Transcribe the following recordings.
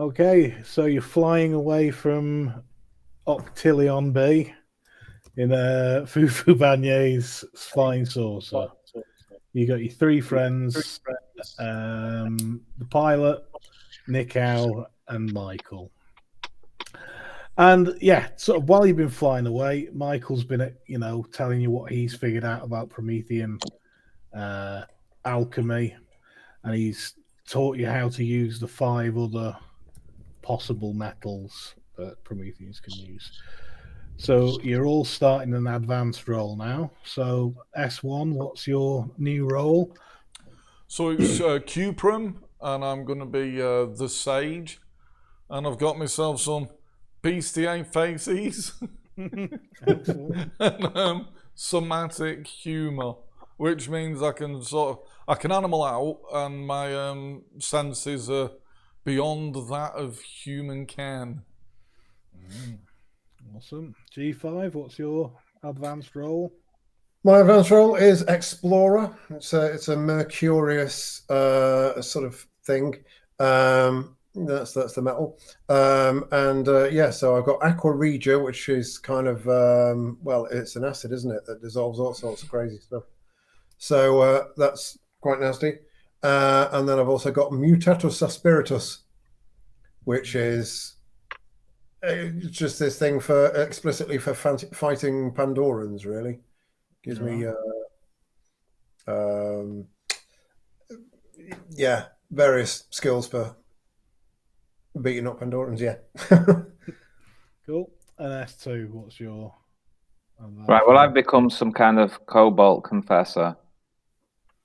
Okay, so you're flying away from Octillion B in Fufu Banier's flying saucer. You got your three friends, the pilot, Nick Owl, and Michael. And yeah, sort of while you've been flying away, Michael's been, telling you what he's figured out about Promethean alchemy, and he's taught you how to use the 5 other possible metals that Prometheans can use. So you're all starting an advanced roll now. So S1, what's your new role? So it's Cuprum, and I'm going to be the Sage, and I've got myself some bestiae faces and somatic humour, which means I can animal out, and my senses are beyond that of human can. Awesome. G5, what's your advanced role? My advanced role is Explorer. It's a Mercurius sort of thing. That's the metal. So I've got Aqua Regia, which is kind of it's an acid, isn't it, that dissolves all sorts of crazy stuff. So that's quite nasty. And then I've also got Mutatus Aspiratus, which is just this thing explicitly for fighting Pandorans, really. Gives me various skills for beating up Pandorans, yeah. Cool. And S2, what's your... Right, well, I've become some kind of cobalt confessor.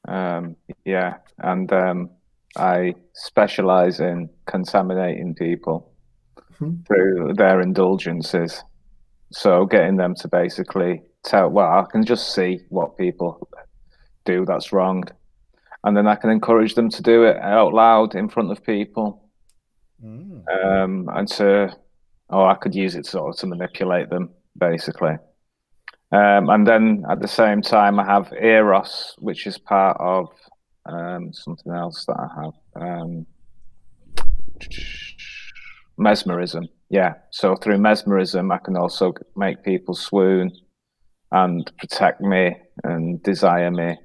And I specialize in contaminating people through their indulgences. So getting them to basically I can just see what people do that's wrong. And then I can encourage them to do it out loud in front of people. I could use it sort of to manipulate them, basically. And then at the same time, I have Eros, which is part of something else that I have. Mesmerism. Yeah. So through mesmerism, I can also make people swoon and protect me and desire me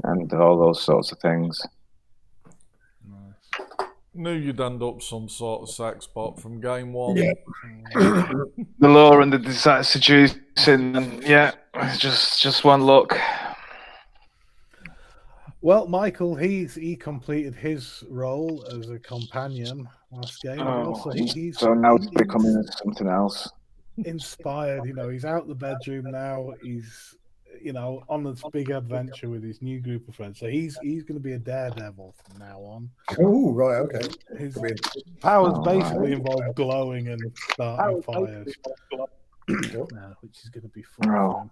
and all those sorts of things. Knew you'd end up some sort of sex bot from game one. Yeah. The law and the desire seducing, and just one look. Well, Michael, he completed his role as a companion last game. So now it's becoming something else. Inspired, he's out the bedroom now. He's, on this big adventure with his new group of friends. So he's going to be a daredevil from now on. Oh, right, okay. His powers basically involve glowing and starting fires, which is going to be fun. Oh.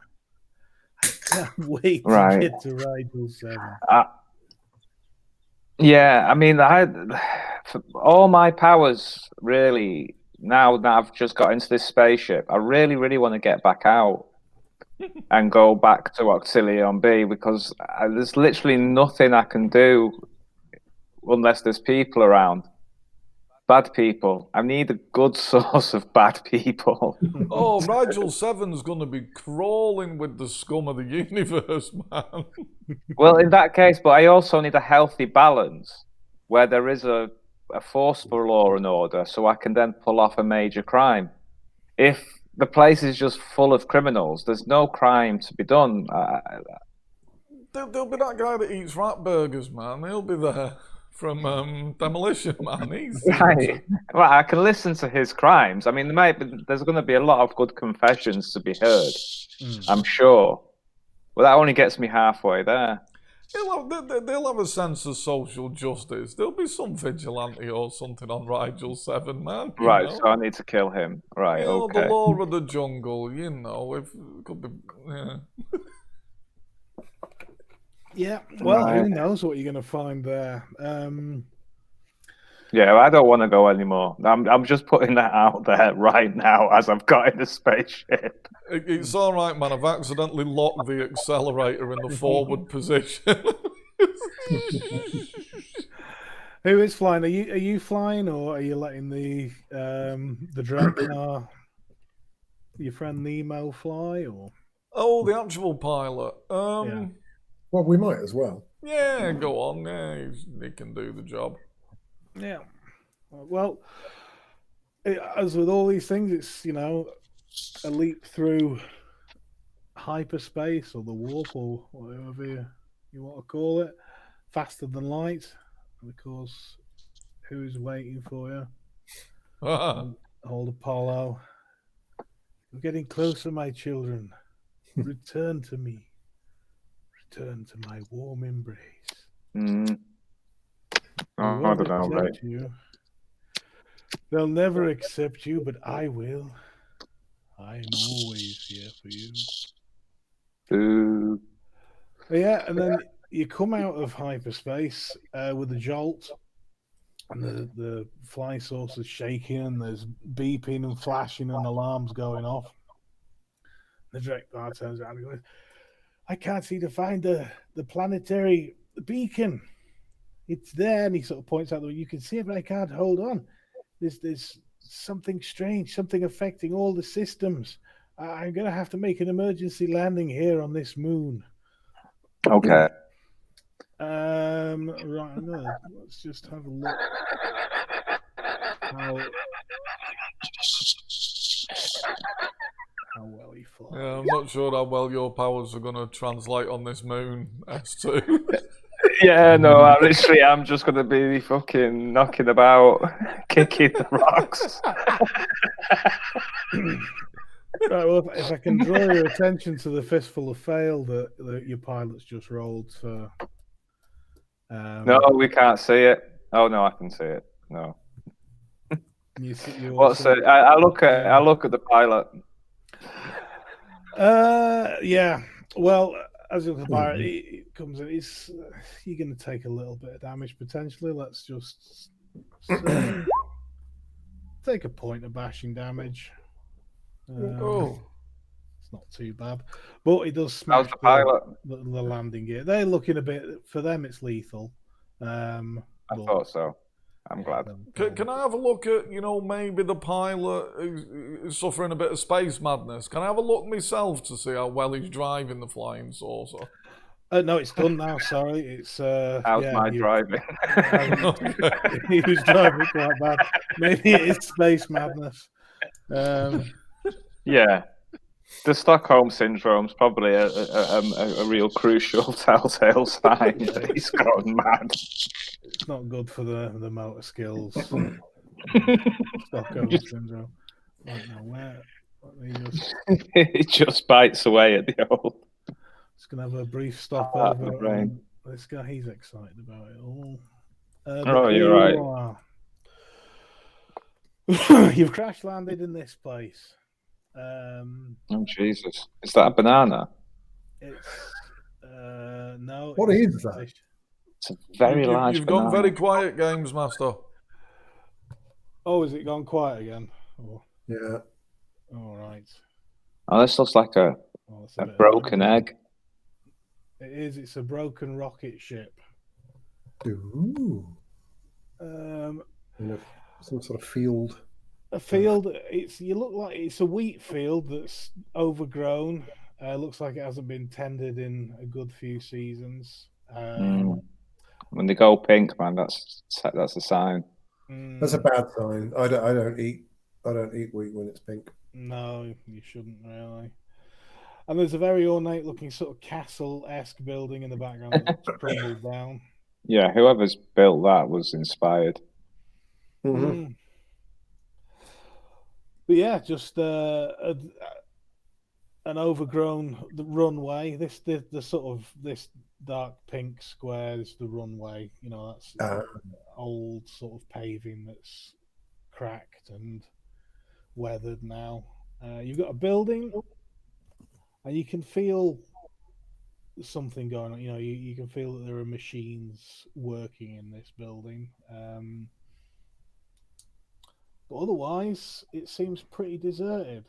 I can't wait to get to Rigel 7. I mean, all my powers really, now that I've just got into this spaceship, I really, really want to get back out and go back to Octillion B, because there's literally nothing I can do unless there's people around. Bad people. I need a good source of bad people. Oh, Rigel 7's going to be crawling with the scum of the universe, man. Well, in that case, but I also need a healthy balance where there is a force for law and order, so I can then pull off a major crime. If the place is just full of criminals, there's no crime to be done. There'll be that guy that eats rat burgers, man. He'll be there. From Demolition Man. Right. Well, I can listen to his crimes. I mean, there's going to be a lot of good confessions to be heard, I'm sure. But that only gets me halfway there. They'll have a sense of social justice. There'll be some vigilante or something on Rigel 7, man. Right, so I need to kill him. Right, okay. The law of the jungle, it could be... Yeah. Yeah, well, who knows what you're going to find there. Yeah, I don't want to go anymore. I'm just putting that out there right now as I've got in the spaceship. It's all right, man. I've accidentally locked the accelerator in the forward position. Who is flying? Are you flying, or are you letting the Dreadnought, your friend Nemo, fly? Or Oh, the actual pilot. Yeah. Well, we might as well. Yeah, go on. Yeah, he can do the job. yeah, well, as with all these things, it's a leap through hyperspace or the warp or whatever you want to call it, faster than light. And of course, who's waiting for you? Old Apollo. You're getting closer, my children. Return to me. Return to my warm embrace. Mm. They I won't don't know, accept mate. you. They'll never accept you, but I will. I'm always here for you. Ooh. Yeah, and then you come out of hyperspace with a jolt, and the flying saucer's shaking, and there's beeping and flashing and alarms going off. The director turns around and goes, I can't seem to find the planetary beacon. It's there, and he sort of points out that you can see it, but I can't hold on. There's something strange, something affecting all the systems. I'm going to have to make an emergency landing here on this moon. Okay. Right, let's just have a look. How well he flies. Yeah, I'm not sure how well your powers are going to translate on this moon, S2. Yeah, no, I literally am just going to be fucking knocking about, kicking the rocks. Right, well, if I can draw your attention to the fistful of fail that your pilot's just rolled for. No, we can't see it. Oh no, I can see it. No. What's it? I look at the pilot. Yeah. Well, as you look at the pilot, it comes in. You're going to take a little bit of damage potentially. Let's just take a point of bashing damage. It's not too bad, but it does smash How's the pilot? the landing gear. They're looking a bit. For them, it's lethal. I thought so. I'm glad. Can I have a look at, maybe the pilot is suffering a bit of space madness? Can I have a look myself to see how well he's driving the flying saucer? No, it's done now. Sorry, it's. How's my driving? He was driving quite bad. Maybe it is space madness. Yeah, the Stockholm syndrome's probably a real crucial telltale sign that he's gone mad. It's not good for the motor skills. Stockholm syndrome. Right now, where? It just bites away at the old. Just gonna have a brief stop over. This guy, he's excited about it all. You're right. You've crash landed in this place. Oh Jesus! Is that a banana? It's no. What is that? It's a very large You've banana. gone very quiet, Games Master. Oh, has it gone quiet again? Oh. Yeah. All right. Oh, this looks like a broken egg. It is. It's a broken rocket ship. Ooh. Some sort of field. A field. You look like it's a wheat field that's overgrown. Looks like it hasn't been tended in a good few seasons. When they go pink, man, that's a sign. That's a bad sign. I don't eat wheat when it's pink. No, you shouldn't really. And there's a very ornate looking sort of castle-esque building in the background that's crumbled down. Yeah, whoever's built that was inspired. Mm-hmm. But yeah, just an overgrown runway. The sort of this dark pink square is the runway. That's old sort of paving that's cracked and weathered now. You've got a building, and you can feel something going on. You can feel that there are machines working in this building. But otherwise, it seems pretty deserted.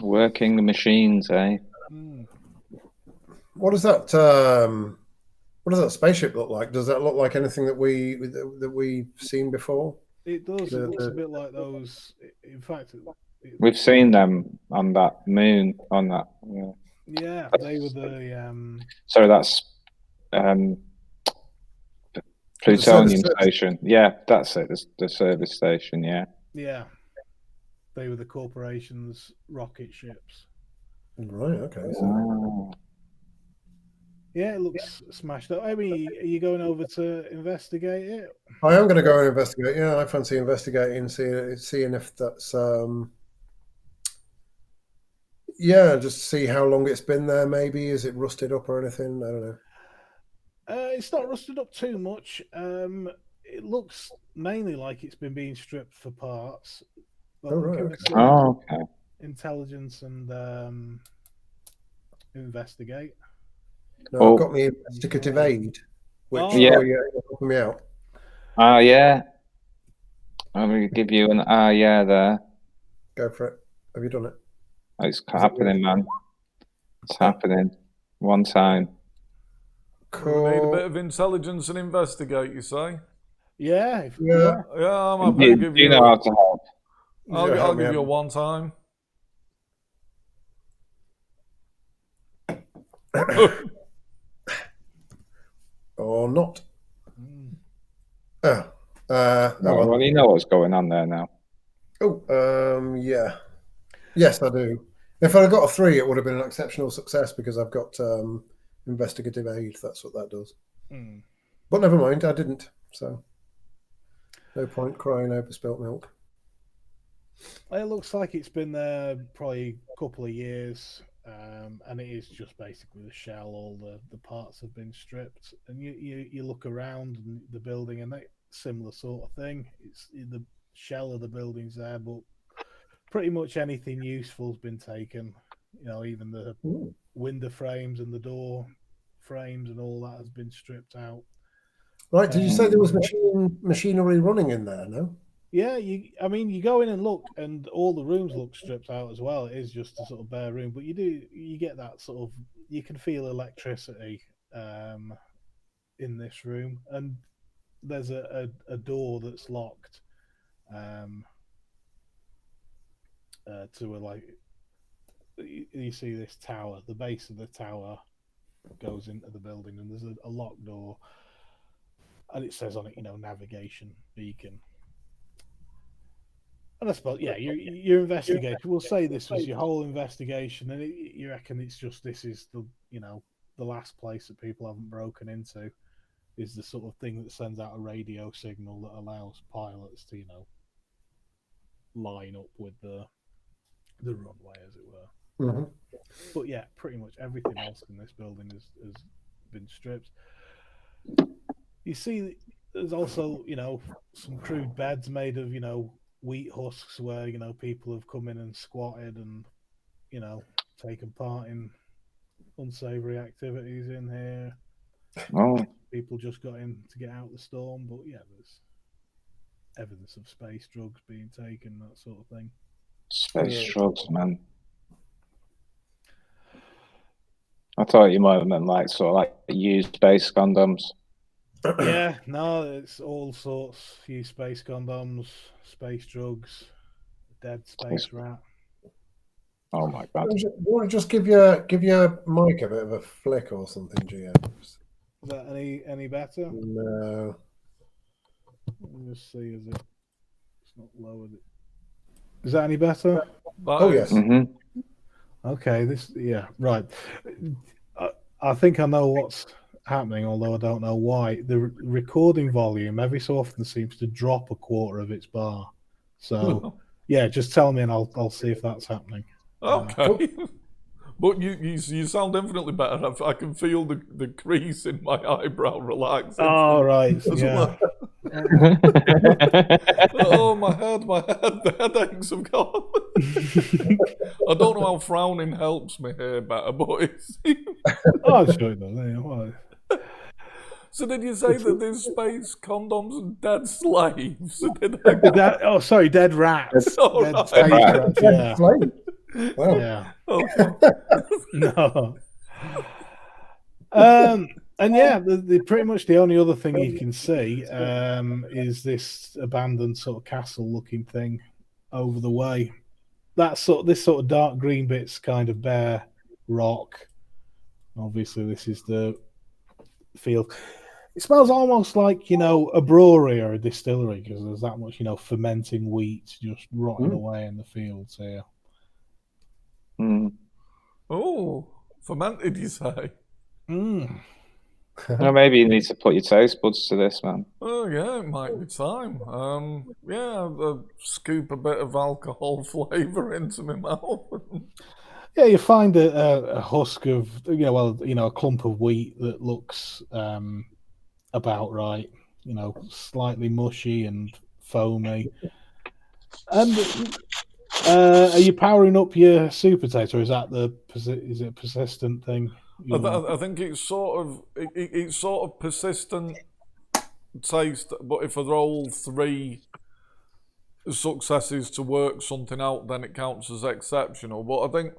Working the machines, eh? What is that? What does that spaceship look like? Does that look like anything that we've seen before? It does. It looks a bit like those. In fact, we've seen them on that moon. On that. Yeah, they were the. Sorry, that's Plutonium station. Yeah, that's it. The service station. Yeah. Yeah, they were the corporation's rocket ships. Right. Okay. Oh. Yeah, it looks smashed up. I mean, are you going over to investigate it? I am going to go and investigate. Yeah, I fancy investigating, seeing if that's. Yeah, just see how long it's been there. Maybe is it rusted up or anything? I don't know. It's not rusted up too much. It looks mainly like it's been being stripped for parts. But okay. Intelligence and investigate. No, I've got me investigative aid, which help me out. Yeah. I'm going to give you an there. Go for it. Have you done it? It's happening, man. It's happening. One time. Cool. We need a bit of intelligence and investigate, you say? Yeah. I'm happy to give you. You know how to help. I'll give you a one time. Or not. Well, you know what's going on there now. Yeah. Yes, I do. If I'd got a 3, it would have been an exceptional success because I've got investigative aid. That's what that does. But never mind, I didn't. So no point crying over spilt milk. It looks like it's been there probably a couple of years, and it is just basically the shell. All the parts have been stripped, and you look around the building, and that similar sort of thing. It's the shell of the building's there, but pretty much anything useful's been taken. You know, even the window frames and the door frames and all that has been stripped out. Right? Did you say there was machinery running in there? No. Yeah, you go in and look, and all the rooms look stripped out as well. It is just a sort of bare room, but you get that sort of, you can feel electricity in this room, and there's a door that's locked to you see this tower. The base of the tower goes into the building, and there's a locked door, and it says on it, navigation beacon. And I suppose, your investigation. We'll say this was your whole investigation, and you reckon it's just this is the last place that people haven't broken into, is the sort of thing that sends out a radio signal that allows pilots to line up with the runway, as it were. Mm-hmm. But yeah, pretty much everything else in this building has been stripped. You see, there's also some crude beds made of wheat husks where people have come in and squatted and taken part in unsavory activities in here. People just got in to get out the storm, but yeah, there's evidence of space drugs being taken, that sort of thing. Space drugs, man. I thought you might have meant like used space condoms. Yeah, no, it's all sorts. Used space condoms, space drugs, dead space rat. Oh my god! You want to just give your mic a bit of a flick or something, GM? Is that any better? No. Let me just see. It's not lowered. Is that any better? Oh yes. Mm-hmm. Okay. Right. I think I know what's happening, although I don't know why. The recording volume every so often seems to drop a quarter of its bar. So yeah, just tell me and I'll see if that's happening. Okay. But you sound infinitely better. I can feel the crease in my eyebrow relaxing. Oh right. Yeah. Oh my head, the headaches have gone. I don't know how frowning helps me here better, but it's... Oh, sure it does. Yeah, so did you say that there's space condoms and dead slaves? Dead rats. Oh, dead right. space rats. Yeah. Wow. Yeah. Okay. No. And yeah, pretty much the only other thing you can see is this abandoned sort of castle-looking thing over the way. This sort of dark green bit's kind of bare rock. Obviously, this is the field. It smells almost like, a brewery or a distillery because there's that much, fermenting wheat just rotting away in the fields here. Oh, fermented, you say? Well, maybe you need to put your taste buds to this, man. Oh yeah, it might be time. Scoop a bit of alcohol flavour into my mouth. Yeah, you find a husk of, a clump of wheat that looks about right. Slightly mushy and foamy. And are you powering up your sweet potato? Or is it a persistent thing? I think it's sort of persistent taste, but if I roll 3 successes to work something out, then it counts as exceptional. But I think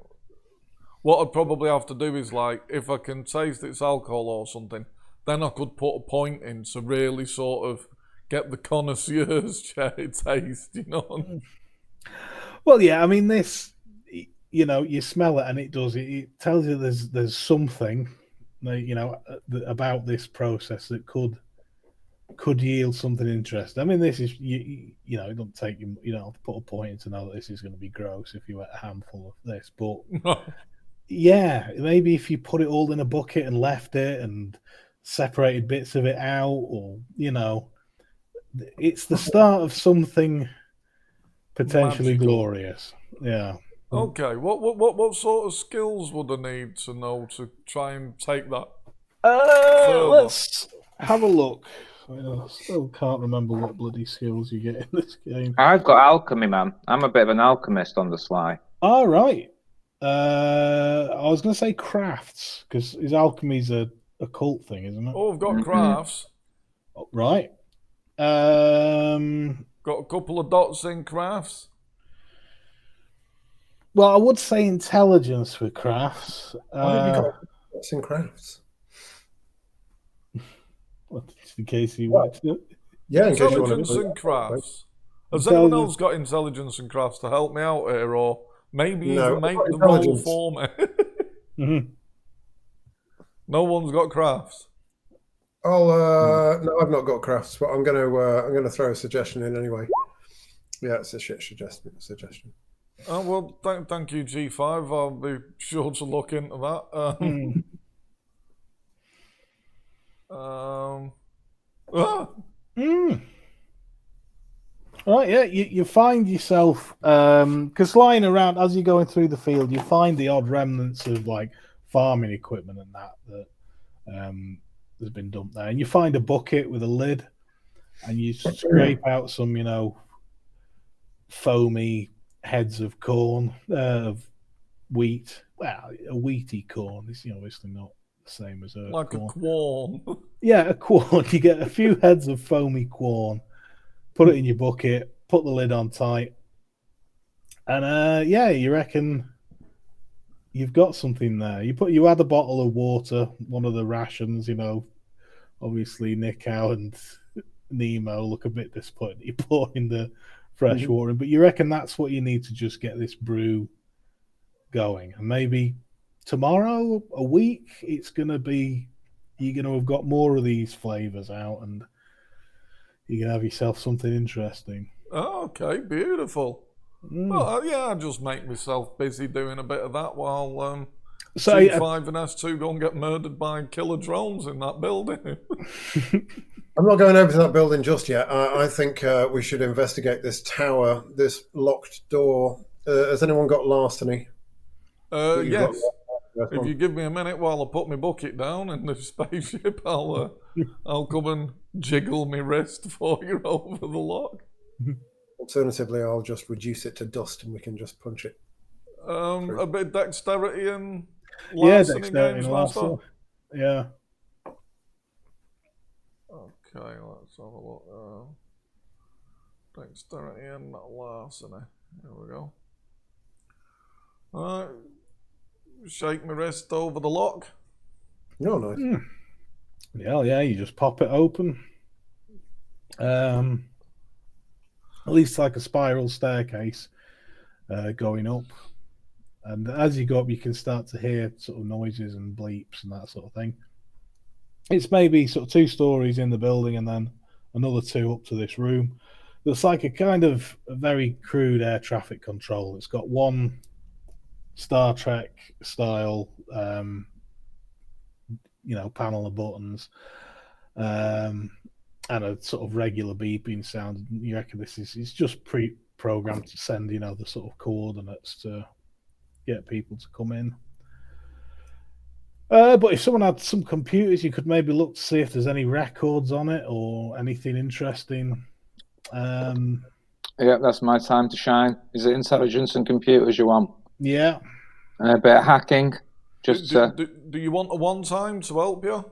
what I'd probably have to do is, like, if I can taste its alcohol or something, then I could put a point in to really sort of get the connoisseur's taste, Well, yeah, I mean, this, you smell it and it tells you there's something, about this process that could yield something interesting. I mean, this is, it don't take you, to put a point in to know that this is going to be gross if you ate a handful of this, but yeah, maybe if you put it all in a bucket and left it and separated bits of it out, or, it's the start of something potentially magical. Glorious. Yeah. Okay, what sort of skills would I need to know to try and take that? Let's have a look. I still can't remember what bloody skills you get in this game. I've got alchemy, man. I'm a bit of an alchemist on the sly. All right. I was going to say crafts because alchemy's a cult thing, isn't it? Oh, I've got crafts. Right. Got a couple of dots in crafts. Well, I would say intelligence for crafts. Why have you got dots in crafts? Just in case you want to. Yeah, in case you want Intelligence to. and crafts. Has anyone else got intelligence and crafts to help me out here, or maybe even make the roll for me? No one's got crafts. No, I've not got crafts, but I'm gonna throw a suggestion in anyway. Yeah, it's a shit suggestion. Oh well, thank you, G5. I'll be sure to look into that. Right, yeah, you find yourself because lying around as you're going through the field, you find the odd remnants of like farming equipment and that has been dumped there, and you find a bucket with a lid, and you scrape out some, foamy heads of corn, of wheat. Well, a wheaty corn. It's obviously not the same as a like corn. A quorn. Yeah, a quorn. You get a few heads of foamy quorn, put it in your bucket, put the lid on tight, and you reckon you've got something there. You add a bottle of water, one of the rations. Obviously Nico and Nemo look a bit disappointed. You pour in the fresh water, but you reckon that's what you need to just get this brew going, and maybe tomorrow, a week, you're gonna have got more of these flavors out, and you're gonna have yourself something interesting. Oh, okay, beautiful. Well, I'll just make myself busy doing a bit of that while G5 and S2 go and get murdered by killer drones in that building. I'm not going over to that building just yet. I think we should investigate this tower, this locked door. Has anyone got larceny? Yes. If you give me a minute while I put my bucket down in the spaceship, I'll come and jiggle my wrist for you over the lock. Alternatively, I'll just reduce it to dust and we can just punch it. A bit of dexterity and larceny games, master. Yeah. Okay, let's have a look. Dexterity and larceny. There we go. Alright. Shake my wrist over the lock. Oh, nice. Yeah, you just pop it open. At least like a spiral staircase going up. And as you go up, you can start to hear sort of noises and bleeps and that sort of thing. It's maybe sort of 2 stories in the building and then another 2 up to this room. There's like a kind of a very crude air traffic control. It's got one Star Trek style, panel of buttons, and a sort of regular beeping sound. You reckon it's just pre-programmed to send, the sort of coordinates to get people to come in. But if someone had some computers, you could maybe look to see if there's any records on it or anything interesting. Yeah, that's my time to shine. Is it intelligence and computers you want? Yeah. And a bit of hacking? Just Do you want a one time to help you?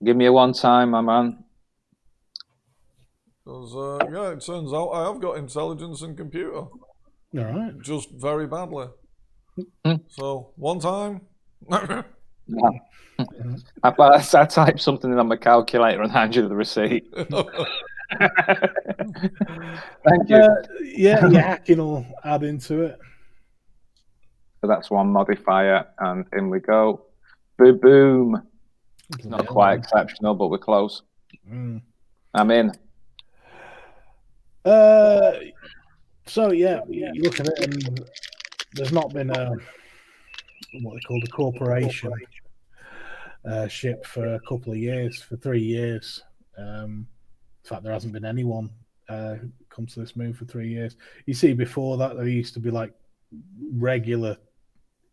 Give me a one time, my man. Because, it turns out I have got intelligence and computer. All right. Just very badly. Hmm. So, one time. Yeah. I type something in on my calculator and hand you the receipt. Thank you. Your hacking will add into it. So that's one modifier, and in we go. Boom. It's not quite exceptional, but we're close. I'm in. So yeah, you look at it, and there's not been what they call the corporation ship for a couple of years, for 3 years. In fact, there hasn't been anyone come to this moon for 3 years. You see, before that, there used to be like regular,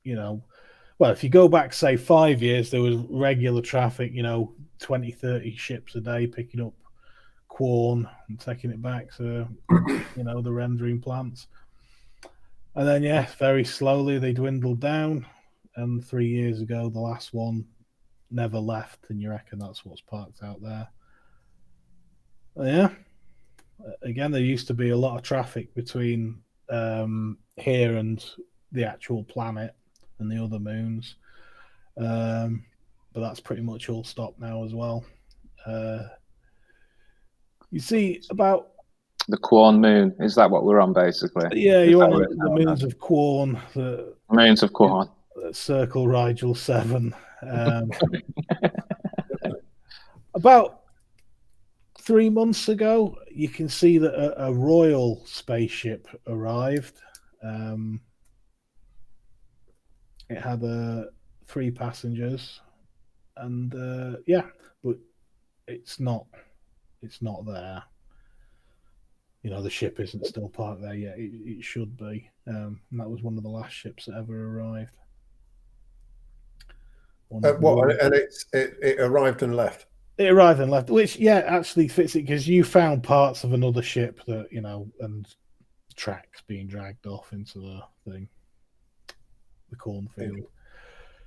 well, if you go back, say, 5 years, there was regular traffic, 20, 30 ships a day picking up corn and taking it back to, the rendering plants. And then, very slowly they dwindled down. And 3 years ago, the last one never left. And you reckon that's what's parked out there. Yeah. Again, there used to be a lot of traffic between here and the actual planet and the other moons. But that's pretty much all stopped now as well. You see, about the Quorn moon, is that what we're on basically? Yeah, you're on the moons of Quorn. The moons of Quorn. Circle Rigel 7. About 3 months ago, you can see that a royal spaceship arrived. It had 3 passengers, and but it's not there. The ship isn't still parked there yet. It should be. And that was one of the last ships that ever arrived. And it arrived and left. It arrived and left, which actually fits it, because you found parts of another ship that and tracks being dragged off into the cornfield.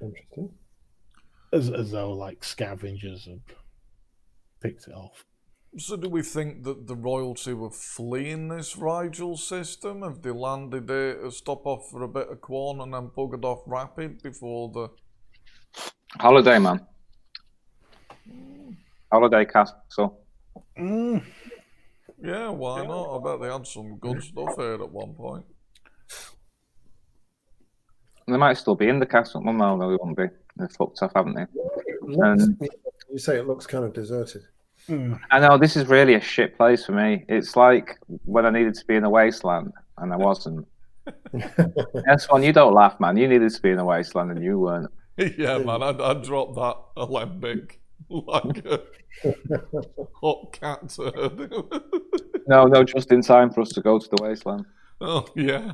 Interesting. As though like scavengers had picked it off. So do we think that the royalty were fleeing this Rigel system? Have they landed there to stop off for a bit of corn and then buggered off rapid before the... Holiday, man. Holiday castle. Yeah, why not? I bet they had some good stuff here at one point. They might still be in the castle. Well, no, they won't be. They're fucked off, haven't they? You say it looks kind of deserted. I know, this is really a shit place for me. It's like when I needed to be in a wasteland and I wasn't. S1, you don't laugh, man. You needed to be in a wasteland and you weren't. Yeah, man, I'd drop that alembic like a hot cat turd. No, just in time for us to go to the wasteland. Oh, yeah.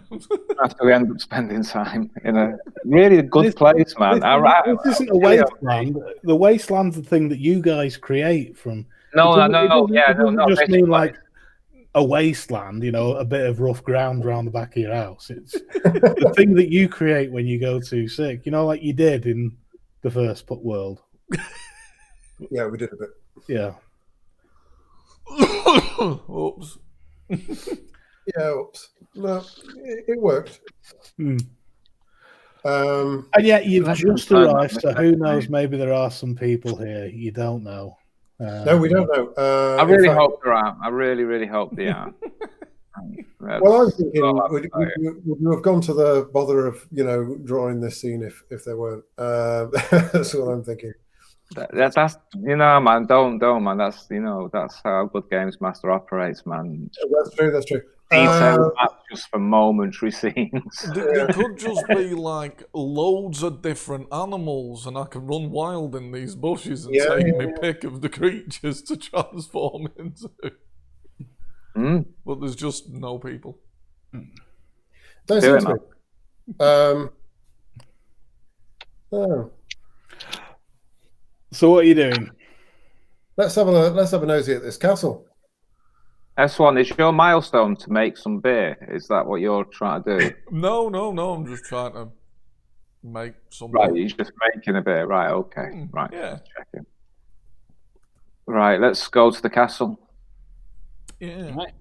After we end up spending time in a really good place, man. This isn't a wasteland. The wasteland's the thing that you guys create from... No. It just mean like a wasteland, a bit of rough ground around the back of your house. It's the thing that you create when you go too sick, like you did in the first world. Yeah, we did a bit. Yeah. Oops. Yeah, oops. No, it worked. Um, And yet you've Let's just confirm arrived, that so with who that, knows? mate. Maybe there are some people here. You don't know. no, we don't know. I In really fact, hope there are. I really, really hope they are. well, I'm thinking, all I'll would say. you have gone to the bother of drawing this scene if there weren't? That's what I'm thinking. That's man. Don't man. That's how Good Games Master operates, man. That's true. That's true. Detailed maps just for momentary scenes. They could just be like loads of different animals, and I can run wild in these bushes and Yeah, take yeah, my pick of the creatures to transform into. But there's just no people. Don't Do seem it, to man. be. Oh. So what are you doing? Let's have a nosy at this castle. S1, is your milestone to make some beer? Is that what you're trying to do? No. I'm just trying to make some. Right, you're just making a beer. Right, okay. Right, yeah. just checking. Right, let's go to the castle. Yeah. Right.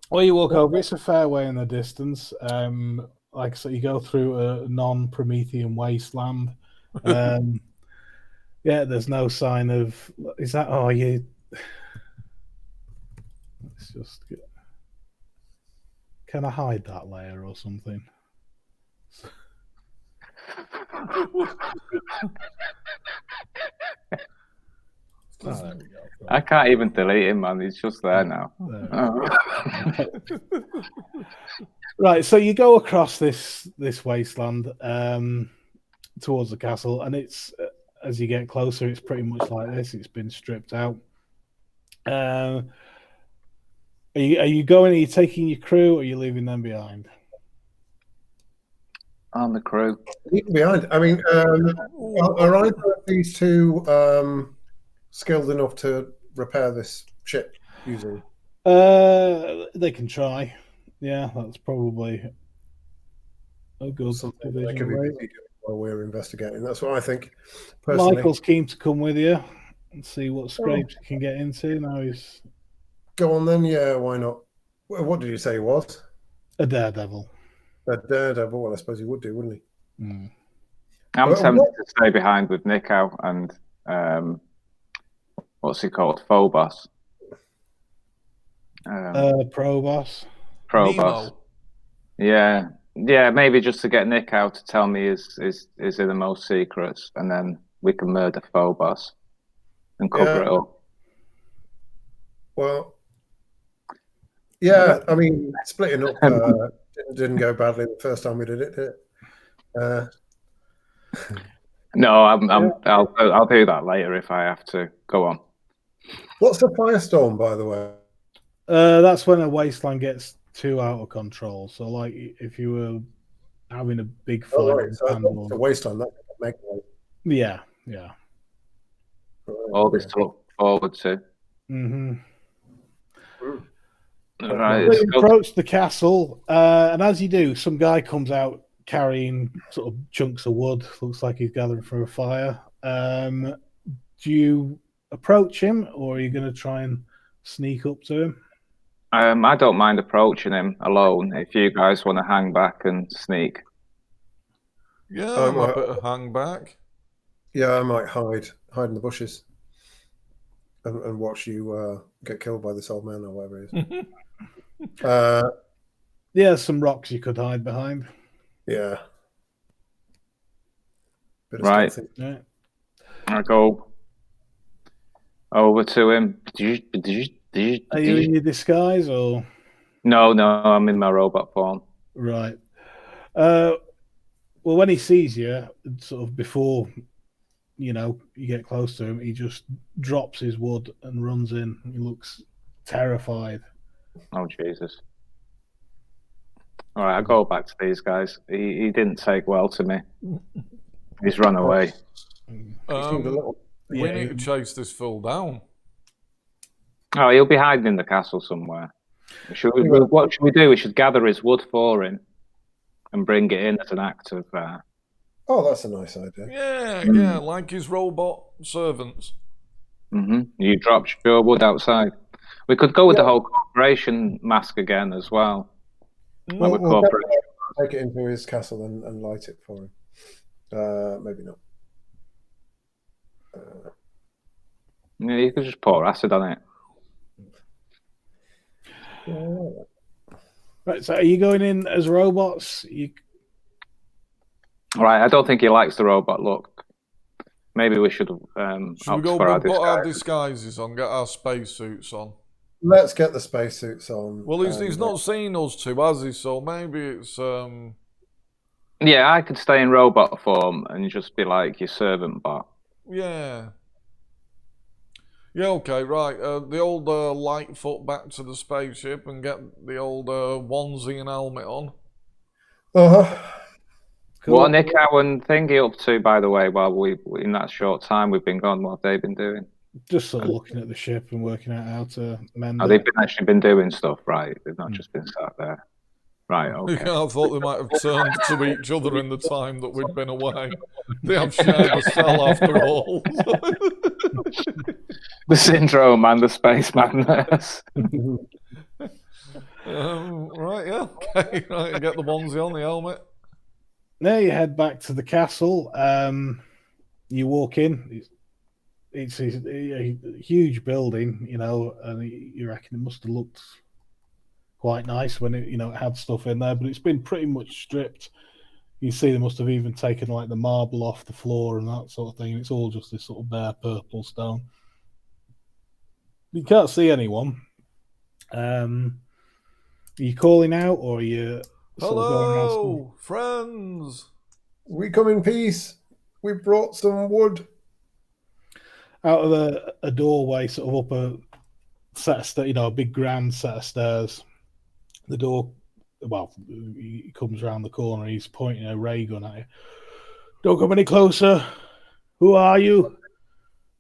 Well, you walk over. It's a fair way in the distance. Like I said, you go through a non-Promethean wasteland. Yeah, there's no sign of. Is that? Oh, you. Let's just. Can I hide that layer or something? Oh, there we go. I can't even delete him, man. He's just there now. Right, so you go across this wasteland towards the castle, and it's as you get closer, it's pretty much like this. It's been stripped out. Are you going? Are you taking your crew, or are you leaving them behind? On the crew. Behind. I mean, are either of these two skilled enough to repair this ship using? They can try. Yeah, that's probably a good Something that could division be rate. busy doing while we're investigating. That's what I think. Personally, Michael's keen to come with you and see what scrapes he can get into. Now he's go on then. Yeah, why not? What did you say he was? a daredevil. A daredevil. Well, I suppose he would do, wouldn't he? Mm. I'm Well, tempted to stay behind with Nico and what's he called? Phobos. Probos. Probos. Nemo. Yeah, maybe just to get Nick out to tell me his innermost secrets, and then we can murder Phobos and cover it up. Well, yeah. I mean, splitting up didn't go badly the first time we did it, did it? No, I'll do that later if I have to. Go on. What's a firestorm, by the way? That's when a wasteland gets too out of control. So, like, if you were having a big fight, Oh, right. with So Pandora- it's a wasteland. That could make one. yeah. All this to look forward to. Mm-hmm. Right. So let's you go. approach the castle, and as you do, some guy comes out carrying sort of chunks of wood. Looks like he's gathering for a fire. Do you approach him, or are you going to try and sneak up to him? I don't mind approaching him alone if you guys want to hang back and sneak. Yeah, I'm happy to hang back. Yeah, I might hide in the bushes and watch you get killed by this old man or whatever it is. Yeah, some rocks you could hide behind. Yeah. Bit of Right. stealthy. Yeah. I go over to him. Are you in your disguise, or No, I'm in my robot form. right? Well, when he sees you, sort of before you get close to him, he just drops his wood and runs in. He looks terrified. Oh, Jesus. All right, I go back to these guys. He didn't take well to me. He's run away. Seemed a little- We need to chase this fool down. Oh, he'll be hiding in the castle somewhere. What should we do? We should gather his wood for him and bring it in as an act of... Oh, that's a nice idea. Yeah, like his robot servants. You dropped your wood outside. We could go with the whole corporation mask again as well. Like We'll take it into his castle and light it for him. Maybe not. Yeah, you could just pour acid on it. Right, so are you going in as robots? Right, I don't think he likes the robot look. Maybe we should Should we opt go for our put our disguise. disguises on, get our spacesuits on? Let's get the spacesuits on. Well, he's not seen us two, has he? So maybe it's Yeah, I could stay in robot form and just be like your servant bot. yeah. Yeah, okay, right. The old Lightfoot back to the spaceship and get the old onesie and helmet on. Uh-huh. Cool. What are Nick and Thingy up to, by the way, while we in that short time we've been gone? What have they been doing? Just sort of looking at the ship and working out how to mend Oh, it. they've actually been doing stuff, right? They've not just been sat there. Right, okay. Yeah, I thought they might have turned to each other in the time that we'd been away. They have shared a cell after all. The syndrome and the space madness. Right, yeah, okay. Right, get the onesie on, the helmet. Now you head back to the castle. You walk in. It's a huge building, and you reckon it must have looked quite nice when it had stuff in there, but it's been pretty much stripped. You see, they must have even taken like the marble off the floor and that sort of thing. It's all just this sort of bare purple stone. You can't see anyone. Are you calling out, or are you sort of going around? Hello, friends. We come in peace. We brought some wood. Out of a doorway, sort of up a set of stairs, a big grand set of stairs. The door, he comes around the corner. He's pointing a ray gun at you. Don't come any closer. Who are you?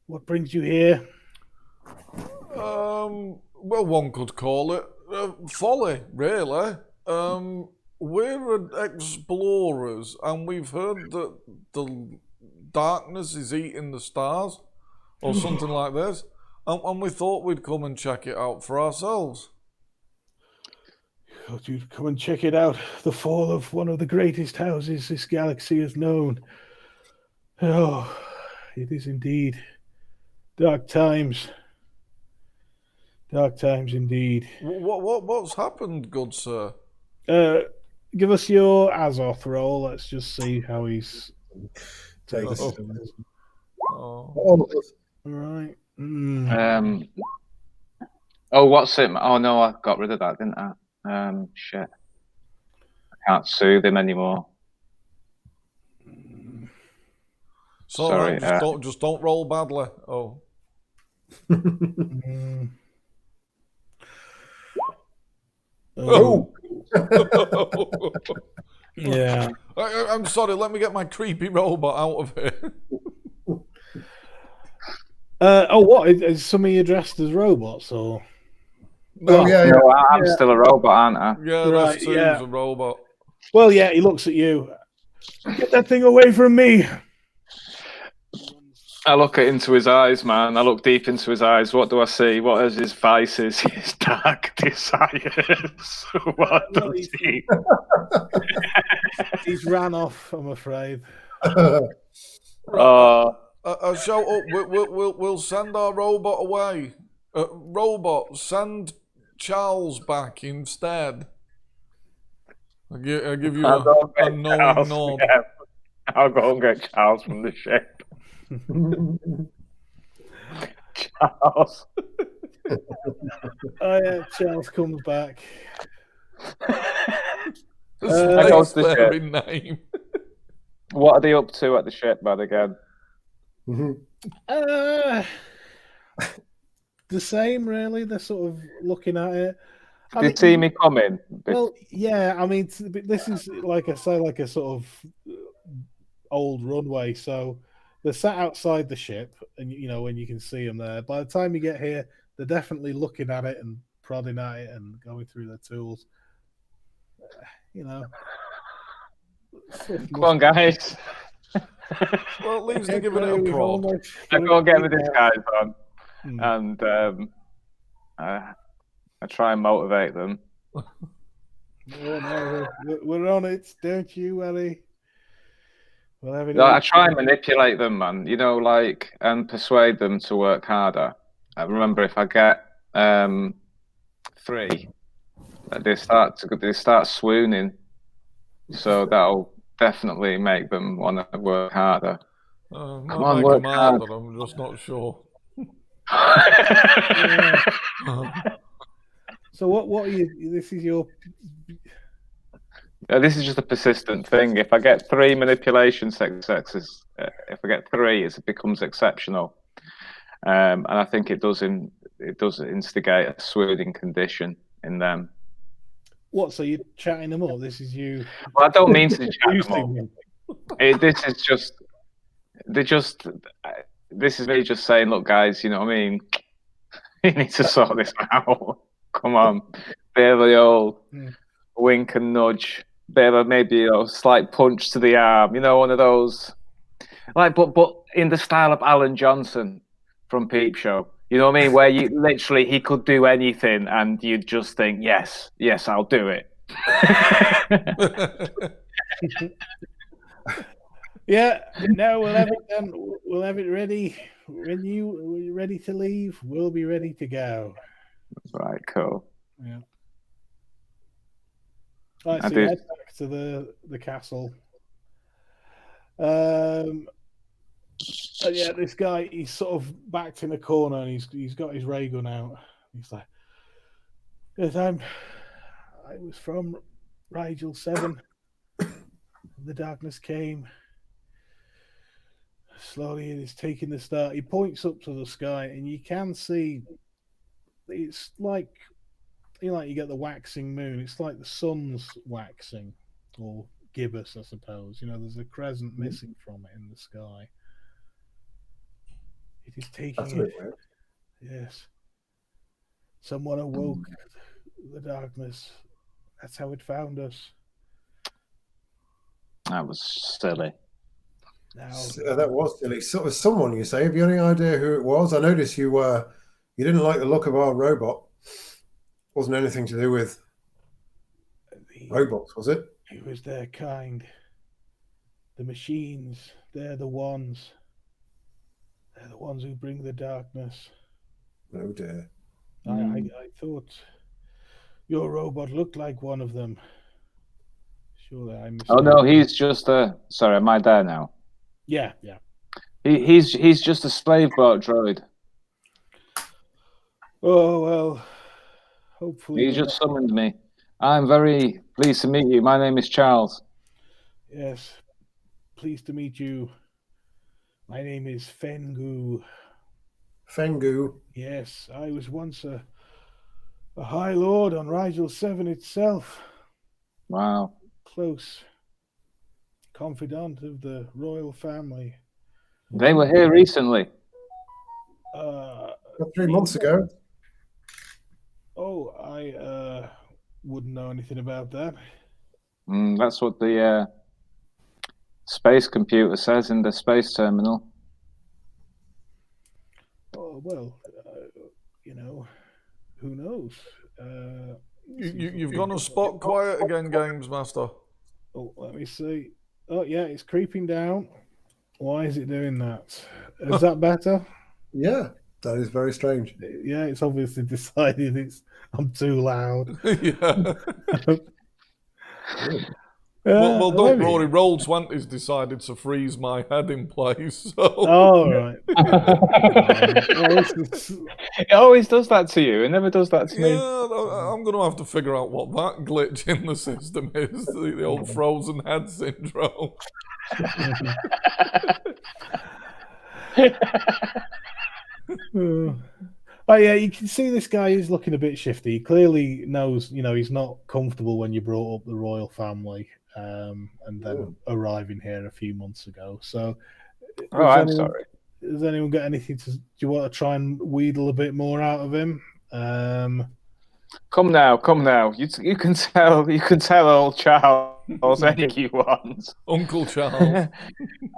What brings you here? Well, one could call it folly, really. We're explorers, and we've heard that the darkness is eating the stars, or something like this, and we thought we'd come and check it out for ourselves. Thought you'd come and check it out. The fall of one of the greatest houses this galaxy has known. Oh, it is indeed dark times. Dark times indeed. What's happened, good sir? Give us your Azoth roll. Let's just see how he's taking Oh. it. Oh. All Right. What's it? Oh no, I got rid of that, didn't I? Shit. I can't soothe him anymore. So Sorry, just don't roll badly. Oh. Oh. Yeah. I'm sorry. Let me get my creepy robot out of here. What? Is some of you dressed as robots, or? Oh, yeah. No, I'm still a robot, aren't I? Yeah, Right, this too's yeah. a robot. Well, yeah, he looks at you. Get that thing away from me. I look into his eyes, man. I look deep into his eyes. What do I see? What is his vices? His dark desires. What Well, does he? He's ran off, I'm afraid. Shout up. We'll send our robot away. Robot, send Charles back instead. I give you a knowing nod. Yeah. I'll go and get Charles from the ship. Charles. Oh yeah, Charles comes back. I goes to the Very ship. name. What are they up to at the ship, man, again? The same, really. They're sort of looking at it. Did they see me coming? Well, yeah. I mean, this is like I say, like a sort of old runway. So they're sat outside the ship, and when you can see them there. By the time you get here, they're definitely looking at it and prodding at it and going through their tools. Come on, guys. Well, at least they're giving it a prod. I go and get my disguise on, and I try and motivate them. No, we're on it. Don't you worry. We'll have it I all. try and manipulate them, man. And persuade them to work harder. I remember if I get 3, they start swooning. So that'll definitely make them want to work harder. Might Come on, make work them mad, hard. but I'm just not sure. So what are you? This is your. This is just a persistent thing. If I get 3 manipulation successes, if I get 3, it becomes exceptional. And I think it does instigate a swooning condition in them. What? So you're chatting them up? This is you. Well, I don't mean to chat them boosting up. This is just. This is me just saying, look, guys. You know what I mean? You need to sort this out. Come on, bit of the old wink and nudge. Bit of maybe a slight punch to the arm. One of those. Like, but in the style of Alan Johnson from Peep Show. You know what I mean? Where you literally he could do anything, and you'd just think, yes, I'll do it. Yeah. No, we'll have it done. We'll have it ready. When you're ready to leave, we'll be ready to go. Right. Cool. Yeah. Right. So you head back to the castle. Yeah, this guy, he's sort of backed in a corner and he's got his ray gun out. He's like, yes, I was from Rigel 7. The darkness came. Slowly it is taking the start. He points up to the sky and you can see it's like you get the waxing moon. It's like the sun's waxing, or gibbous, I suppose. There's a crescent missing from it in the sky. It is taking it. Yes. Someone awoke the darkness. That's how it found us. That was silly. That was silly. So it was someone, you say. Have you any idea who it was? I noticed you didn't like the look of our robot. Wasn't anything to do with robots, was it? It was their kind. The machines, they're the ones. They're the ones who bring the darkness. Oh dear. I thought your robot looked like one of them. Surely I missed. Oh no, he's just sorry, am I there now? Yeah. He's just a slave boat droid. Oh well. Hopefully. He just summoned me. I'm very pleased to meet you. My name is Charles. Yes. Pleased to meet you. My name is Fengu. Fengu. Yes, I was once a High Lord on Rigel 7 itself. Wow. Close confidant of the royal family. They were here recently. 3 months ago. Oh, I wouldn't know anything about that. That's what the space computer says in the space terminal. Oh, well, who knows? You've gone a spot quiet again, Games Master. Oh, let me see. Oh, yeah, it's creeping down. Why is it doing that? Is that better? Yeah, that is very strange. Yeah, it's obviously decided I'm too loud. Yeah. Well, don't worry. Roll20's decided to freeze my head in place. So. Oh, right. It always does that to you. It never does that to me. Yeah, I'm going to have to figure out what that glitch in the system is. The old frozen head syndrome. Oh yeah, you can see this guy is looking a bit shifty. He clearly knows, he's not comfortable when you brought up the royal family, and then arriving here a few months ago. So, I'm sorry. Has anyone got anything to? Do you want to try and wheedle a bit more out of him? Come now. You can tell old Charles anything you want. Uncle Charles.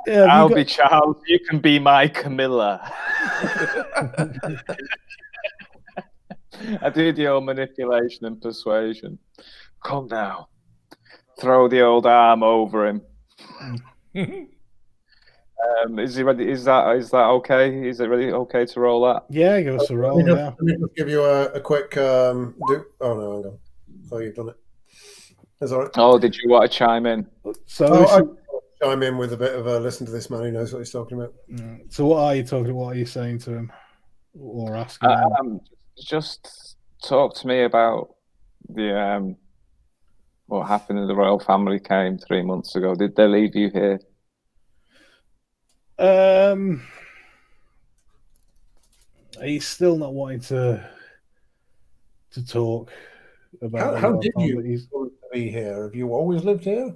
Yeah, I'll be Charles. You can be my Camilla. I did your manipulation and persuasion. Come now. Throw the old arm over him. Is he ready? Is that okay? Is it really okay to roll that? Yeah, give us a roll. Let me just give you a quick Oh no, hang on. Oh, you've done it. That's all right. Oh, did you want to chime in? So, I chime in with a bit of a listen to this man who knows what he's talking about. So what are you talking? What are you saying to him, or asking him? Just talk to me about the what happened when the royal family came 3 months ago. Did they leave you here? He's still not wanting to talk about. How did you be here? Have you always lived here?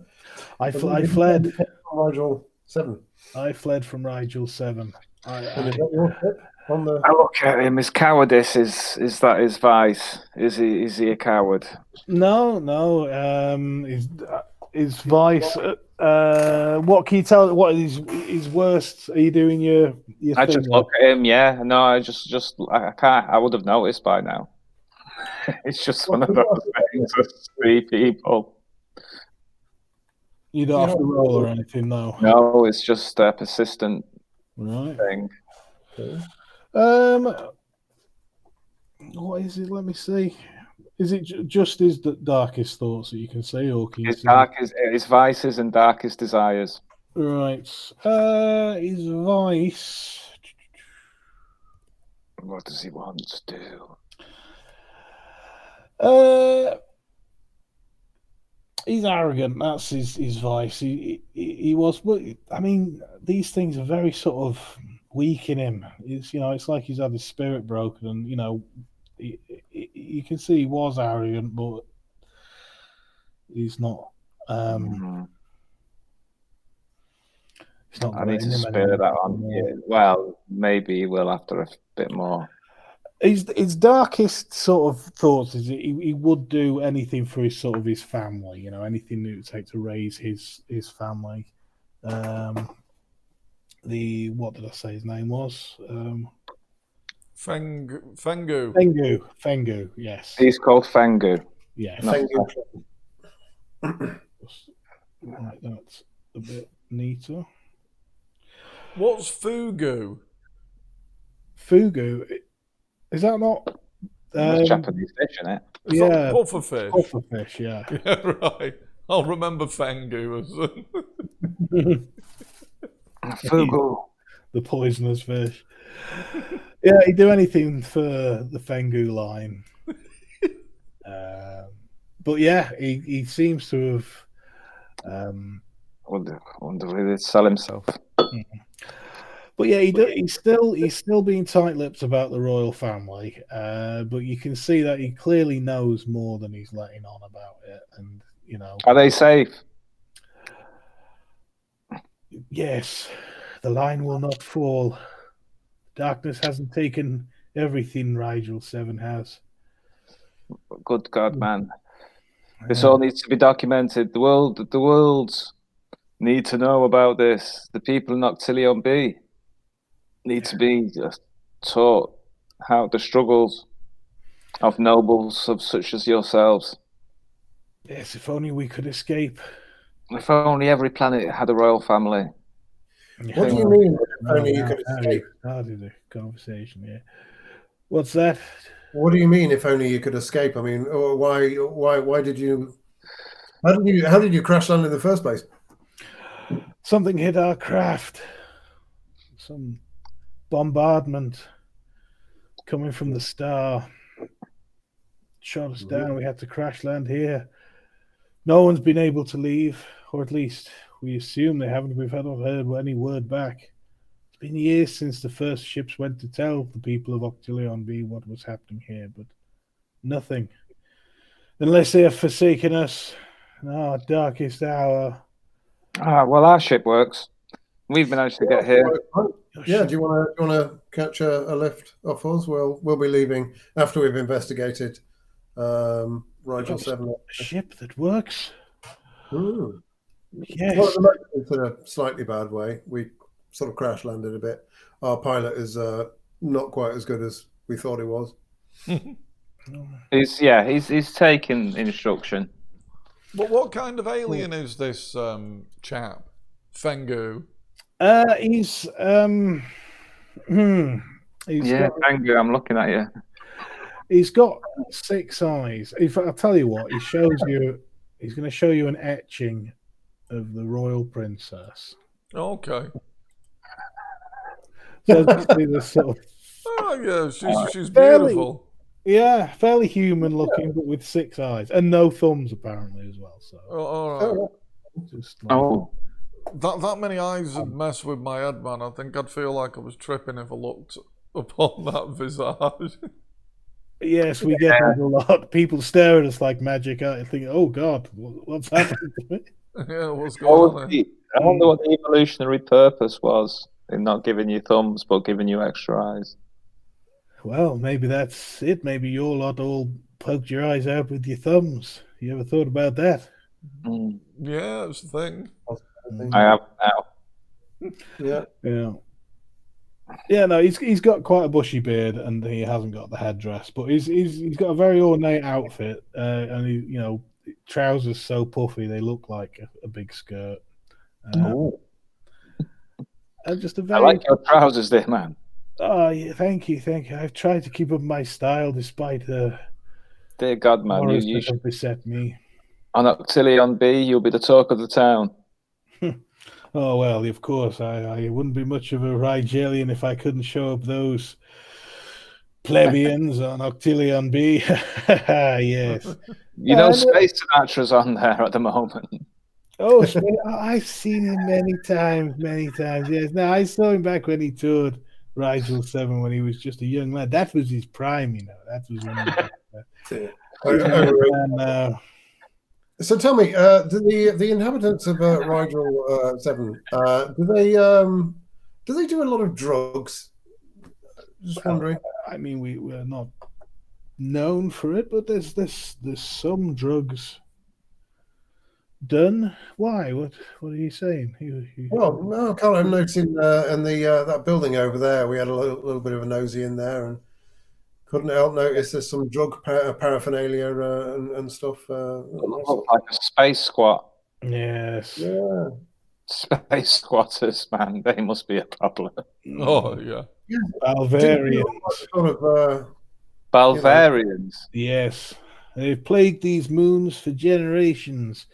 I fled from Rigel 7. I fled from Rigel 7. And is that your tip on the? I look at him. His cowardice is that his vice? Is he a coward? No. His vice. What can you tell? What is his worst? Are you doing your I thing just look at him. Yeah, no, I can't. I would have noticed by now. It's just one of those things with 3 people. You don't have to roll or anything, no. No, it's just a persistent thing. What is it? Let me see. Is it just his darkest thoughts that you can see, or can you see his vices and darkest desires? Right. His vice. What does he want to do? He's arrogant. That's his vice. He was, but I mean, these things are very sort of weak in him. It's like he's had his spirit broken, and you can see he was arrogant, but he's not. He's not. I need to spare that on. Yeah, well, maybe he will after a bit more. His darkest sort of thoughts is he would do anything for his family, anything it would take to raise his family. What did I say his name was? Fengu, yes. He's called Fengu. Yes. Right, that's a bit neater. What's Fugu? Fugu. Is that not Japanese fish, isn't it? Is that pufferfish? Pufferfish, yeah. Yeah, right. I'll remember Fangu as Fugu. The poisonous fish. Yeah, he'd do anything for the Fengu line. But yeah, he seems to have. Wonder where he'd sell himself. But yeah, he's still being tight-lipped about the royal family. But you can see that he clearly knows more than he's letting on about it. And are they safe? Yes, the line will not fall. Darkness hasn't taken everything Rigel 7 has. Good God, man! This all needs to be documented. The world need to know about this. The people in Octilion B need to be taught how the struggles of nobles of such as yourselves. Yes, if only we could escape. If only every planet had a royal family. What do you mean? If only you could escape? Started the conversation. Yeah. What's that? What do you mean? If only you could escape? I mean, why did you? How did you crash land in the first place? Something hit our craft. Some bombardment coming from the star shot us down. We had to crash land here. No one's been able to leave, or at least we assume they haven't. We've not heard any word back. It's been years since the first ships went to tell the people of Octilion B what was happening here, but nothing. Unless they have forsaken us in our darkest hour. Well, our ship works. We've managed to get here. Yeah, do you want to catch a lift off us? We'll be leaving after we've investigated Rigel 7. A ship that works? Ooh. Yes. Well, in a slightly bad way. We sort of crash landed a bit. Our pilot is not quite as good as we thought he was. He's taking instruction. But what kind of alien is this chap? Fengu. He's he's Yeah, got thank you. I'm looking at you. he's got 6 eyes. If I'll tell you what, he shows you. He's going to show you an etching of the royal princess. Okay. So basically, this sort of Oh yeah, she's fairly- beautiful. fairly human looking, but with 6 eyes and no thumbs apparently as well. So All right. just like, Oh, That many eyes would mess with my head, man. I think I'd feel like I was tripping if I looked upon that visage. yes, we get that a lot. People stare at us like magic eye, thinking, "Oh God, what's happening to me?" Yeah, what's I going on here? wonder what the evolutionary purpose was in not giving you thumbs but giving you extra eyes. Well, maybe that's it. Maybe your lot all poked your eyes out with your thumbs. You ever thought about that? Mm. Yeah, it's the thing. I have now. Yeah. Yeah. Yeah, no, he's got quite a bushy beard and he hasn't got the headdress, but he's got a very ornate outfit, and trousers so puffy they look like a big skirt. Oh, And just a I very like your trousers there, man. oh yeah, thank you. I've tried to keep up my style despite the Dear God, man, horrors you that should, have beset me. on Octilion B, you'll be the talk of the town. Oh well, of course, I wouldn't be much of a Rigelian if I couldn't show up those plebeians on Octilion B. Yes. You know, And, Space Sinatra's on there at the moment. oh, I've seen him many times. Yes. Now I saw him back when he toured Rigel 7 when he was just a young lad. That was his prime, That was when and, So tell me, do the inhabitants of Rigel 7 do they do a lot of drugs? Just wondering. I mean, we're not known for it, but there's some drugs done. Why? What are you saying? Well, no, Carl, I'm noticing in the that building over there, we had a little bit of a nosy in there, and couldn't help notice there's some drug paraphernalia and stuff. Look like a space squat. Yes. Yeah. Space squatters, man, they must be a problem. Oh yeah. Balvarians. Sort of. Balvarians. Yes. They've plagued these moons for generations.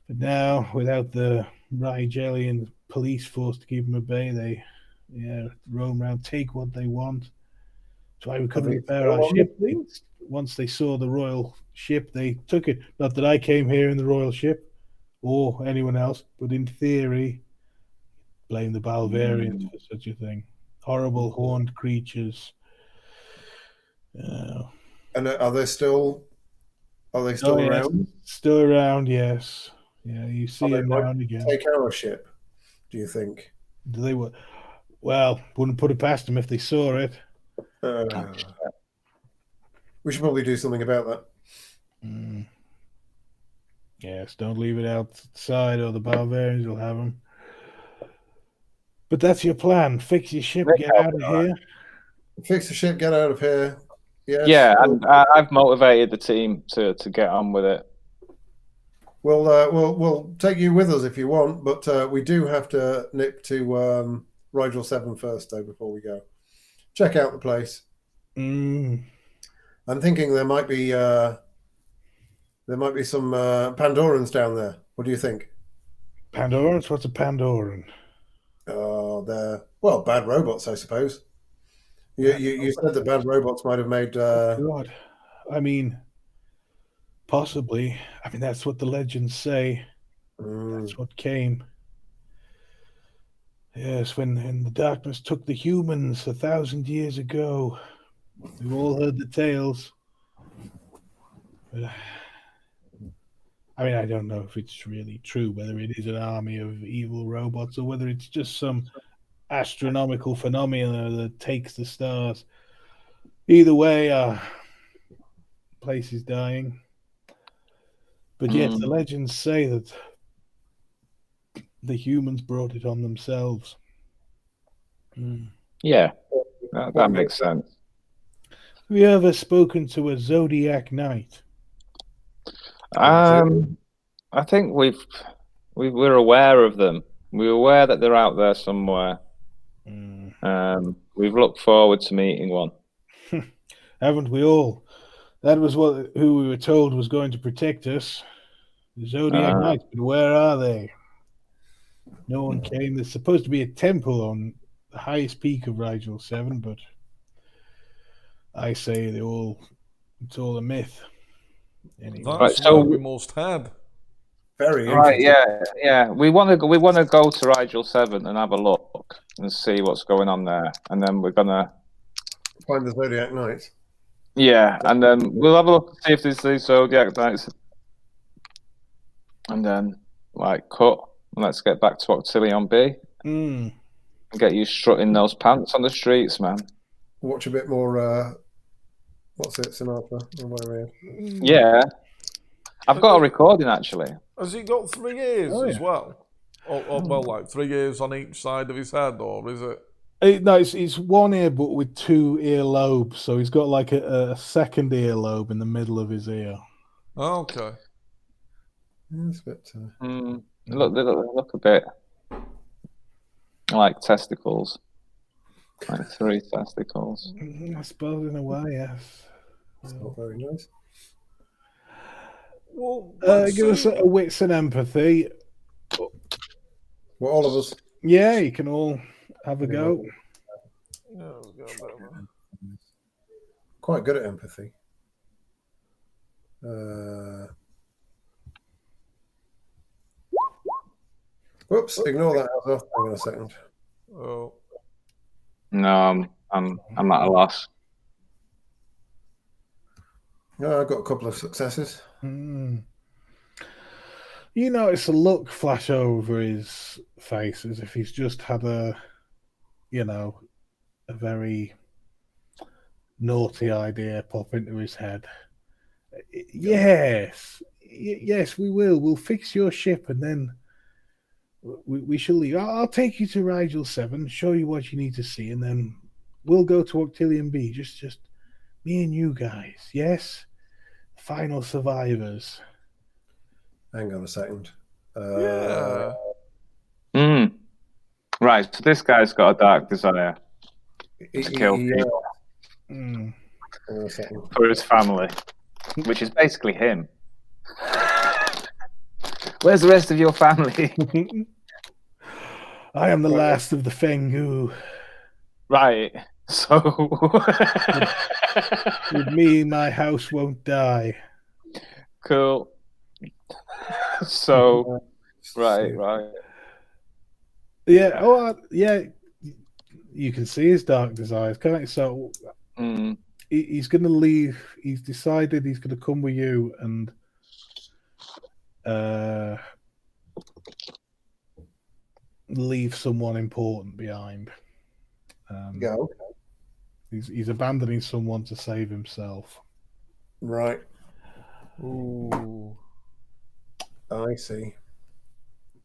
But now, without the Rigelian police force to keep them at bay, they roam around, take what they want. That's why we couldn't repair our ship. Once they saw the royal ship, they took it. Not that I came here in the royal ship or anyone else, but in theory, blame the Balvarians for such a thing. Horrible horned creatures. And are they still around? Yes, still around, yes. Yeah, you see them now and again. Take our ship, do you think? Do they? Well, wouldn't put it past them if they saw it. We should probably do something about that. Yes, don't leave it outside or the Balvarians will have them. But that's your plan. Fix your ship, get out of here. Fix the ship, get out of here. Yes. Yeah, and I've motivated the team to get on with it. We'll take you with us if you want, but we do have to nip to Rigel 7 first, though, before we go. Check out the place. I'm thinking there might be some Pandorans down there. What do you think? Pandorans? What's a Pandoran? They're bad robots, I suppose. You said that bad robots might have made. God, I mean, possibly. I mean, that's what the legends say. That's what came. Yes, when the darkness took the humans 1,000 years ago, we've all heard the tales. But, I mean, I don't know if it's really true, whether it is an army of evil robots or whether it's just some astronomical phenomena that takes the stars. Either way, our place is dying. But yet the legends say that the humans brought it on themselves. Yeah, that makes sense. Have you ever spoken to a Zodiac Knight? I think we're aware of them. We're aware that they're out there somewhere. We've looked forward to meeting one. Haven't we all? That was who we were told was going to protect us. The Zodiac Knights, but where are they? No one came. There's supposed to be a temple on the highest peak of Rigel 7, but I say it's all a myth. Anyway. That's where we must head. Very Right, interesting. yeah. We want to go to Rigel 7 and have a look and see what's going on there, and then we're gonna Find the Zodiac Knights. Yeah, and then we'll have a look and see if there's these Zodiac Knights, and then cut. And let's get back to Octillion B and get you strutting those pants on the streets, man. Watch a bit more. What's it, Sinatra? Or whatever it is. Yeah, I've got a recording actually. Has he got 3 ears as well? Well, like 3 ears on each side of his head, or is it? No, it's one ear, but with 2 ear lobes. So he's got like a second ear lobe in the middle of his ear. Oh, okay. It's a bit. They look a bit like testicles, like 3 testicles. I suppose in a way, yes. It's not very nice. Well, give us a wits and empathy. Well, all of us. Yeah, you can all have a go. Quite good at empathy. Whoops! Ignore that. Hang on a second. Oh. No, I'm at a loss. No, I got a couple of successes. You notice a look flash over his face as if he's just had a very naughty idea pop into his head. Yes, we will. We'll fix your ship and then we shall leave. I'll take you to Rigel 7, show you what you need to see, and then we'll go to Octillion B. Just me and you guys. Yes? Final survivors. Hang on a second. Yeah. Right, so this guy's got a dark desire to kill people for his family, which is basically him. Where's the rest of your family? I am the last of the Fengu. Right, so... With me, my house won't die. Cool. So, right. Yeah, yeah. You can see his dark desires, can't you? So he's going to leave. He's decided he's going to come with you and leave someone important behind. Yeah. Okay. He's abandoning someone to save himself. Right. Ooh. I see.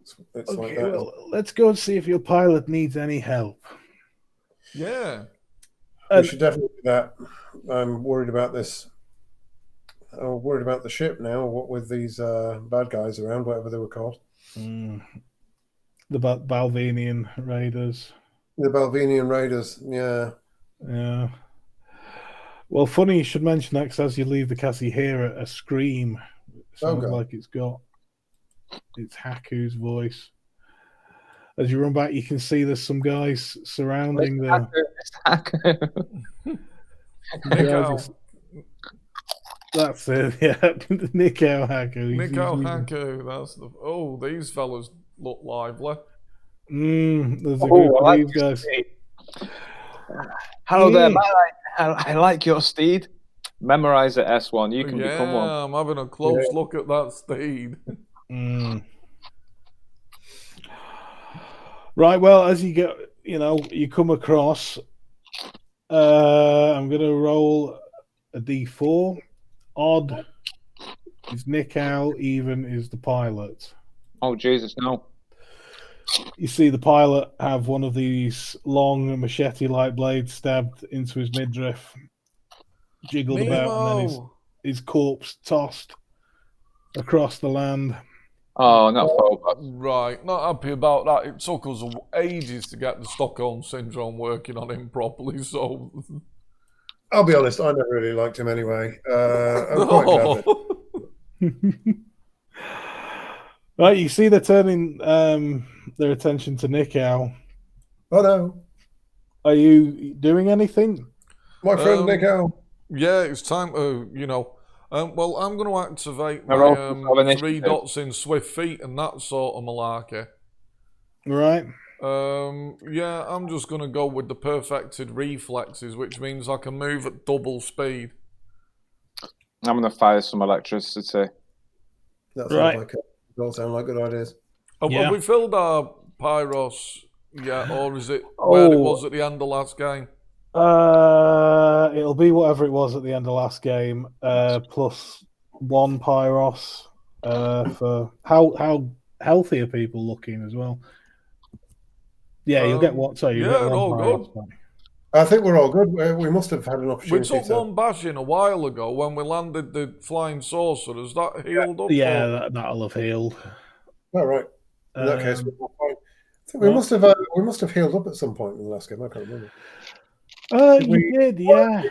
It's Okay, like that. well, let's go and see if your pilot needs any help. Yeah. We should definitely do that. I'm worried about this. I'm worried about the ship now. What with these bad guys around, whatever they were called. The Balvenian Raiders. The Balvenian Raiders, yeah. Yeah. Well, funny you should mention that, because as you leave the castle, you hear a scream. It sounds like it's Haku's voice. As you run back, you can see there's some guys surrounding the. That's it, yeah. Nikao Haku. Nikao Haku, that's the. Oh, these fellas look lively. There's a group of these guys. Hello there, I like your steed. Memorize it, S1. You can become one. Yeah, I'm having a close look at that steed. Right, well, as you get, you come across, I'm going to roll a d4. Odd is Nikao, even is the pilot. Oh, Jesus, no. You see the pilot have one of these long machete-like blades stabbed into his midriff, jiggled about, and then his corpse tossed across the land. Oh, not Phobos. Right, not happy about that. It took us ages to get the Stockholm Syndrome working on him properly, so... I'll be honest, I never really liked him anyway. I'm quite glad that... Right, you see they're turning their attention to Nico. Oh no, Are you doing anything? my friend Nico. Yeah, it's time to, well, I'm going to activate They're all my of initiative. 3 dots in Swift Feet and that sort of malarkey. Right. Yeah, I'm just going to go with the perfected reflexes, which means I can move at double speed. I'm going to fire some electricity. That sounds Right. like it. All sound like good ideas. Yeah. Have we filled our Pyros yet, or is it where it was at the end of last game? It'll be whatever it was at the end of last game, plus 1 Pyros. For how healthy are people looking as well? Yeah, you'll get what? Sorry, you'll get 1 all Pyros good. back. I think we're all good. We must have had an We opportunity took one bashing a while ago when we landed the flying saucer. Has that healed up? Yeah, that'll have healed. Oh, right. In that case, we're all fine. I think we must have healed up at some point in the last game. I can't remember. You did, yeah.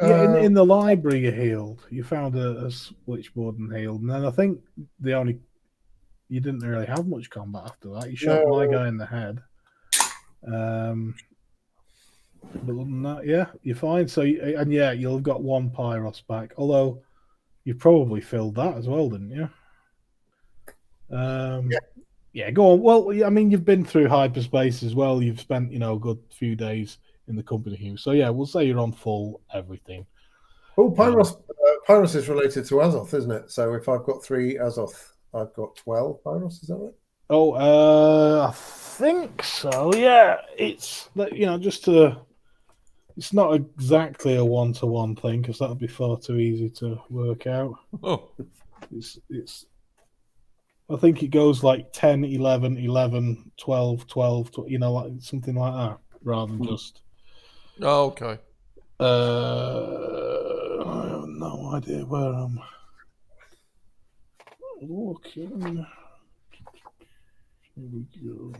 Yeah, in the library you healed. You found a switchboard and healed. And then I think you didn't really have much combat after that. You shot my guy in the head. But other than that, yeah, you're fine. So, you'll have got 1 Pyros back. Although you probably filled that as well, didn't you? Yeah, go on. Well, I mean, you've been through hyperspace as well. You've spent, a good few days in the company here. So, yeah, we'll say you're on full everything. Oh, Pyros is related to Azoth, isn't it? So if I've got 3 Azoth, I've got 12 Pyros. Is that right? Oh, I think so. Yeah, it's it's not exactly a 1-to-1 thing because that would be far too easy to work out. Oh, it's. I think it goes like 10, 11, 11, 12, 12, like something like that, rather than just. oh, okay. I have no idea where I'm looking. Here we go.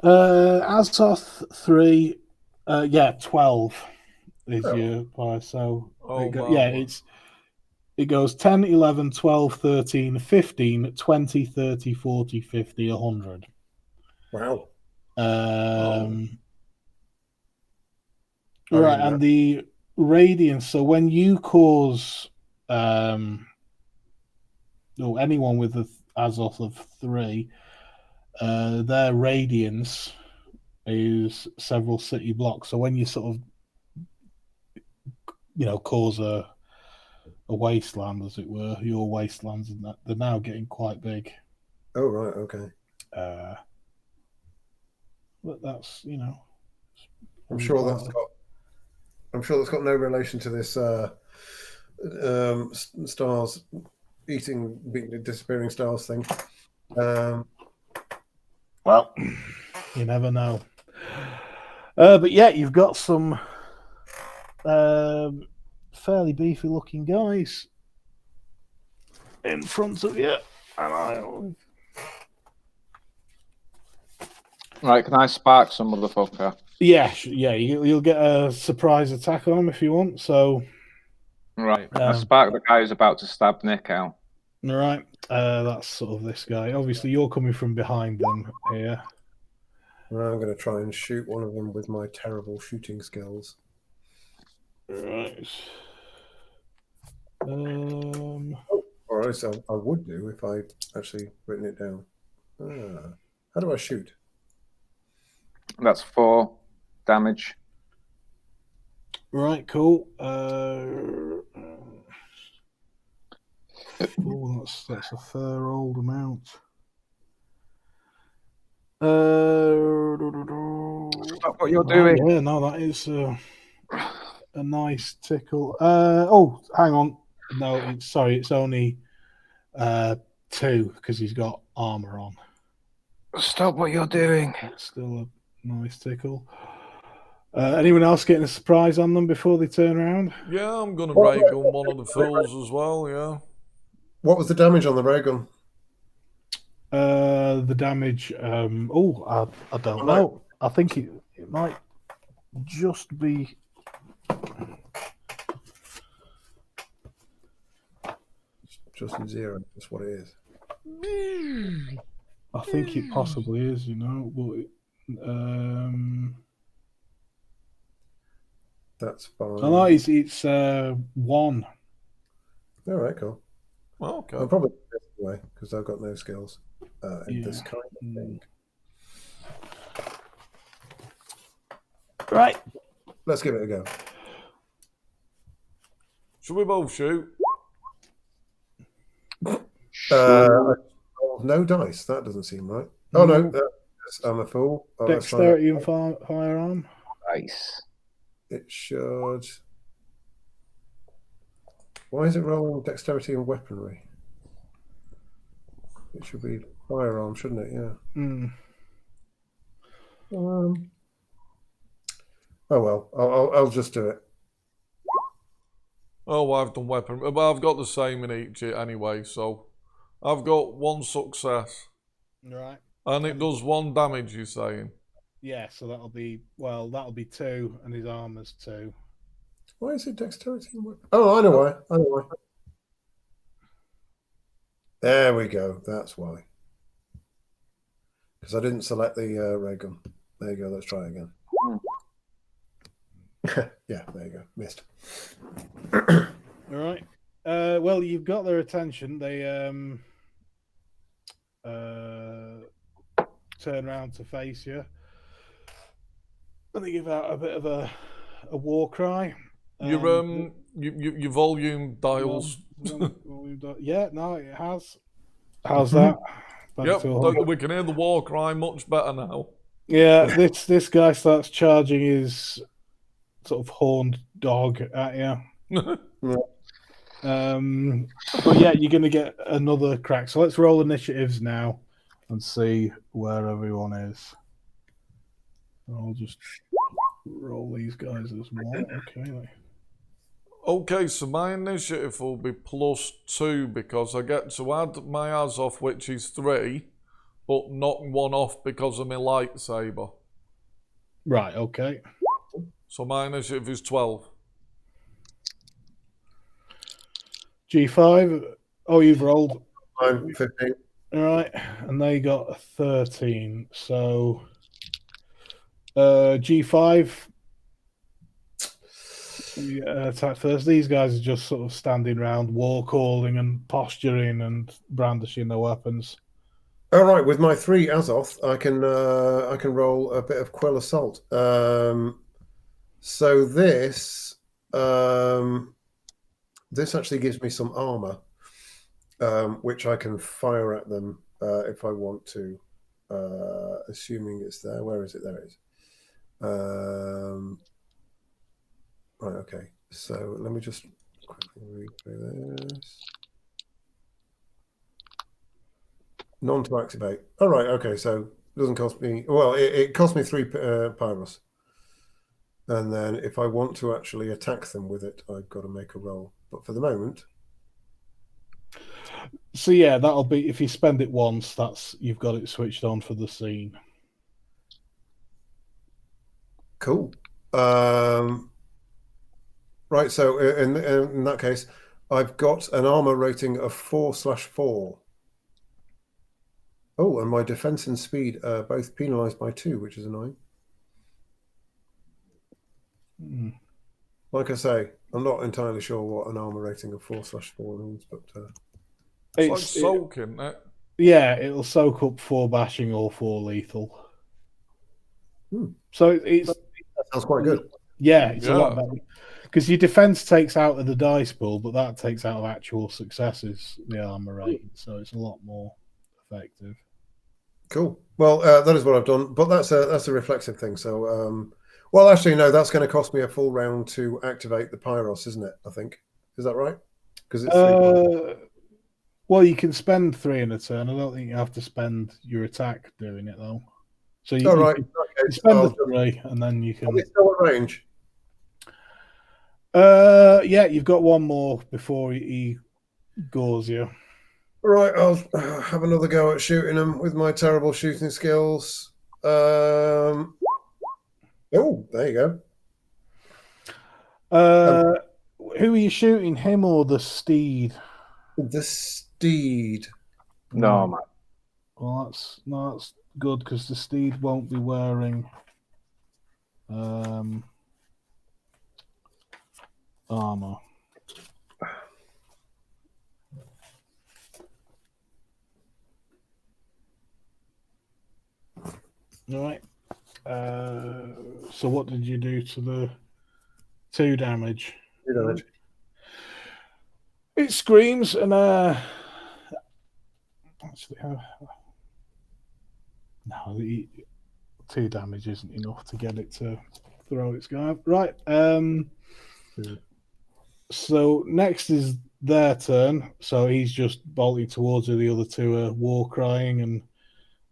Azoth 3, 12 is your price. So it goes 10, 11, 12, 13, 15, 20, 30, 40, 50, 100. Wow. Right, and the radiance. So when you cause anyone with the Azoth of 3, their radiance is several city blocks. So when you sort of, cause a wasteland, as it were, your wastelands, and they're now getting quite big. Oh, right, okay. But that's, I'm sure that's got no relation to this stars disappearing stars thing. Well, you never know. But yeah, you've got some fairly beefy looking guys in front of you. Right, can I spark some motherfucker? Yeah, you'll get a surprise attack on them if you want. So, right, I spark the guy who's about to stab Nick out. All right, that's sort of this guy. Obviously, you're coming from behind them here. I'm going to try and shoot one of them with my terrible shooting skills. Right. Or else I would do if I actually written it down. How do I shoot? That's 4 damage. Right, cool. That's a fair old amount. Stop what you're doing. Yeah, no, that is a nice tickle. Oh, hang on. No, it's only 2 because he's got armor on. Stop what you're doing. It's still a nice tickle. Anyone else getting a surprise on them before they turn around? Yeah, I'm going to ray gun one of the fools as well, yeah. What was the damage on the ray gun? The damage. I don't know. I think it might just be. Just 0. That's what it is. I think it possibly is, but That's fine. I know it's 1. All right, cool. Okay. I'll probably do this anyway because I've got no skills in this kind of thing. Right. Let's give it a go. Should we both shoot? No dice. That doesn't seem right. Oh no, I'm a fool. Oh, Dexterity and firearm. Nice. It should. Why is it rolling dexterity and weaponry? It should be firearm, shouldn't it? Yeah. Oh well, I'll just do it. Oh, I've done weapon. Well, I've got the same in each anyway, so I've got 1 success. Right. And it does 1 damage, you're saying? Yeah, so that'll be 2, and his armor's 2. Why is it dexterity and weapon? Oh, I know why. There we go. That's why. Because I didn't select the ray gun. There you go. Let's try again. Yeah, there you go. Missed. All right. Well, you've got their attention. They turn around to face you, and they give out a bit of a war cry. Your volume dials. Yeah, no, it has. How's that? Yep, we can hear the war cry much better now. Yeah, this guy starts charging his sort of horned dog at you. But yeah, you're going to get another crack. So let's roll initiatives now and see where everyone is. I'll just roll these guys as one. Okay. Okay, so my initiative will be +2 because I get to add my Azoth, which is 3, but knock 1 off because of my lightsaber. Right, okay. So my initiative is 12. G5. Oh, you've rolled. I'm 15. All right, and they got a 13. So G5. Attack first. These guys are just sort of standing around, war calling and posturing and brandishing their weapons. All right, with my 3 Azoth, I can roll a bit of Quill Assault. So this actually gives me some armor, which I can fire at them if I want to, assuming it's there. Where is it? There it is. Right, okay. So let me just quickly read through this. None to activate. All right, okay. So it doesn't cost me. Well, it cost me 3 Pyrus. And then if I want to actually attack them with it, I've got to make a roll. But for the moment. So yeah, that'll be if you spend it once, you've got it switched on for the scene. Cool. Right, so in that case, I've got an armor rating of 4/4. Oh, and my defense and speed are both penalized by 2, which is annoying. Like I say, I'm not entirely sure what an armor rating of 4/4 means, but it's like soak, isn't it? Yeah, it'll soak up 4 bashing or 4 lethal. So that sounds quite good. Yeah, it's a lot better. Because your defense takes out of the dice pool, but that takes out of actual successes, the armor rating, so it's a lot more effective. Cool. Well, that is what I've done, but that's a reflexive thing. So, well, actually, no, that's going to cost me a full round to activate the Pyros, isn't it? I think. Is that right? Because it's 3 points. Well, you can spend 3 in a turn. I don't think you have to spend your attack doing it though. So you, Right. you Okay, spend the 3, and then you can. It's still at range. Yeah, you've got one more before he gores you. Right, I'll have another go at shooting them with my terrible shooting skills. Oh, there you go. Who are you shooting, him or the steed? The steed. No, man. Well, that's good because the steed won't be wearing armor. All right. So what did you do to the 2 damage? 2 damage. It screams and actually no, the 2 damage isn't enough to get it to throw its guy up. Right. So next is their turn. So he's just bolting towards her. The other 2 are war crying and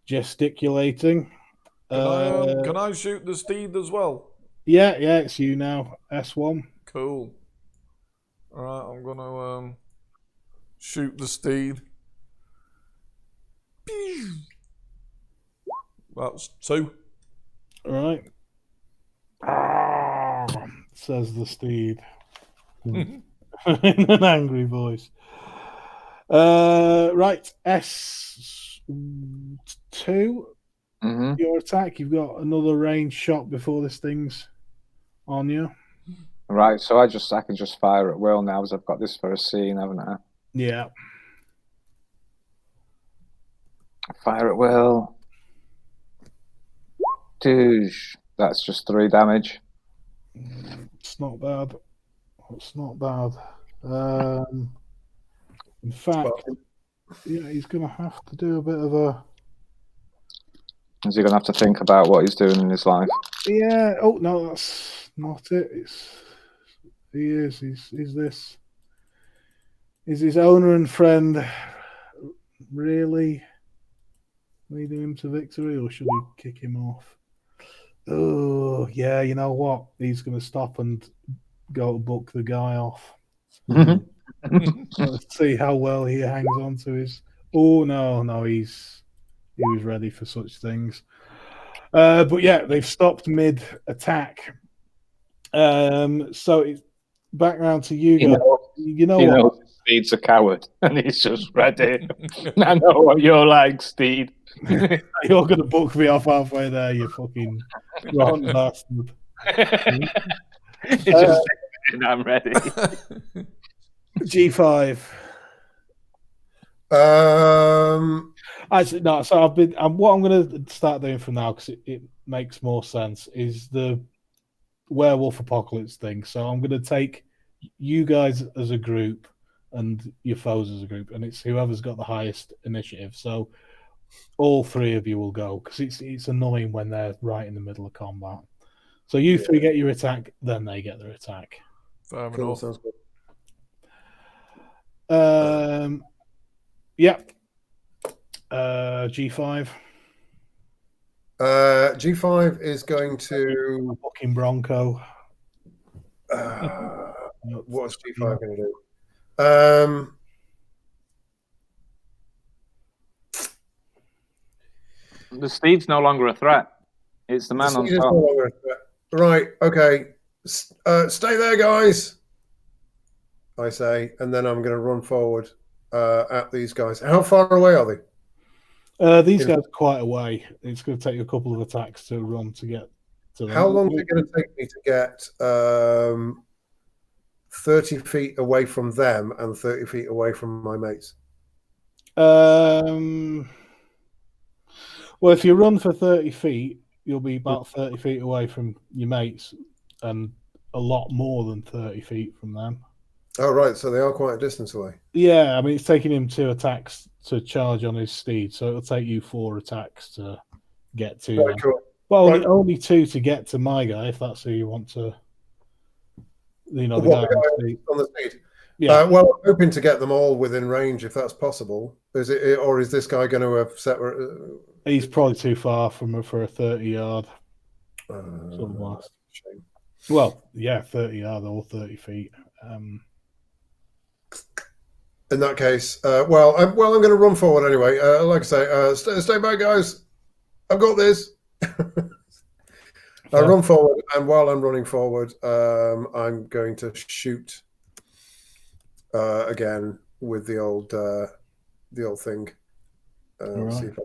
gesticulating. Can I shoot the steed as well? Yeah, it's you now. S1. Cool. All right, I'm gonna shoot the steed. That's 2. All right. Says the steed in an angry voice. Right, S2. Your attack. You've got another range shot before this thing's on you. Right, so I can just fire at will now, as I've got this for a scene, haven't I? Yeah. Fire at will. Douche. That's just 3 damage. It's not bad. In fact, yeah, he's going to have to do a bit of a. Is he going to have to think about what he's doing in his life? Yeah. Oh no, that's not it. He's this. Is his owner and friend really leading him to victory, or should we kick him off? Oh yeah, you know what? He's going to stop and go to book the guy off. Let's see how well he hangs on to his. Oh no, he was ready for such things. But yeah, they've stopped mid attack. So it's back round to you guys. You know what? Steed's a coward, and he's just ready. I know what you're like, Steed. You're going to book me off halfway there, you fucking rotten bastard. I'm ready. G5. Actually, no. So what I'm going to start doing from now, because it makes more sense, is the werewolf apocalypse thing. So I'm going to take you guys as a group and your foes as a group, and it's whoever's got the highest initiative. So all 3 of you will go, because it's annoying when they're right in the middle of combat. So you 3 get your attack, then they get their attack. Fair enough. Sounds good. Yep. G5. G5 is going to fucking Bronco. What's G5 going to do? The steed's no longer a threat. It's the man on top. No longer a threat. Right. Okay. Stay there, guys. I say, and then I'm going to run forward at these guys. How far away are they? These guys are quite away. It's going to take you a couple of attacks to run to get to them. How long is it going to take me to get 30 feet away from them and 30 feet away from my mates? Well, if you run for 30 feet, you'll be about 30 feet away from your mates and a lot more than 30 feet from them. Oh, right. So they are quite a distance away. Yeah, I mean, it's taking him 2 attacks to charge on his steed, so it'll take you 4 attacks to get to Very them. cool. Well, Right. only 2 to get to my guy, if that's who you want to. The What, guy the on guy the steed. on the speed. Yeah, Well, I'm hoping to get them all within range, if that's possible. Is it, or is this guy going to have separate? he's probably too far from for a 30-yard sort of blast. Shame. Well, yeah, 30 yard or 30 feet. In that case, I'm going to run forward anyway. Like I say, stay back, guys. I've got this. I run forward, and while I'm running forward, I'm going to shoot again with the old thing. Right. See if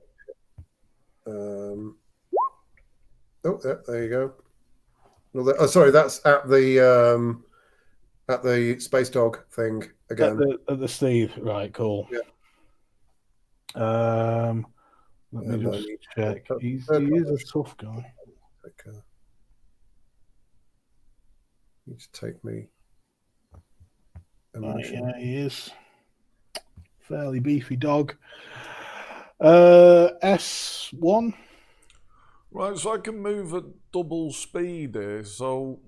there you go. Well, sorry, that's at the space dog thing again. At the steed, right? Cool. Yeah. Let me just check. He is a tough guy. Need to take me. Right, yeah, he is. Fairly beefy dog. S1. Right, so I can move at double speed here. So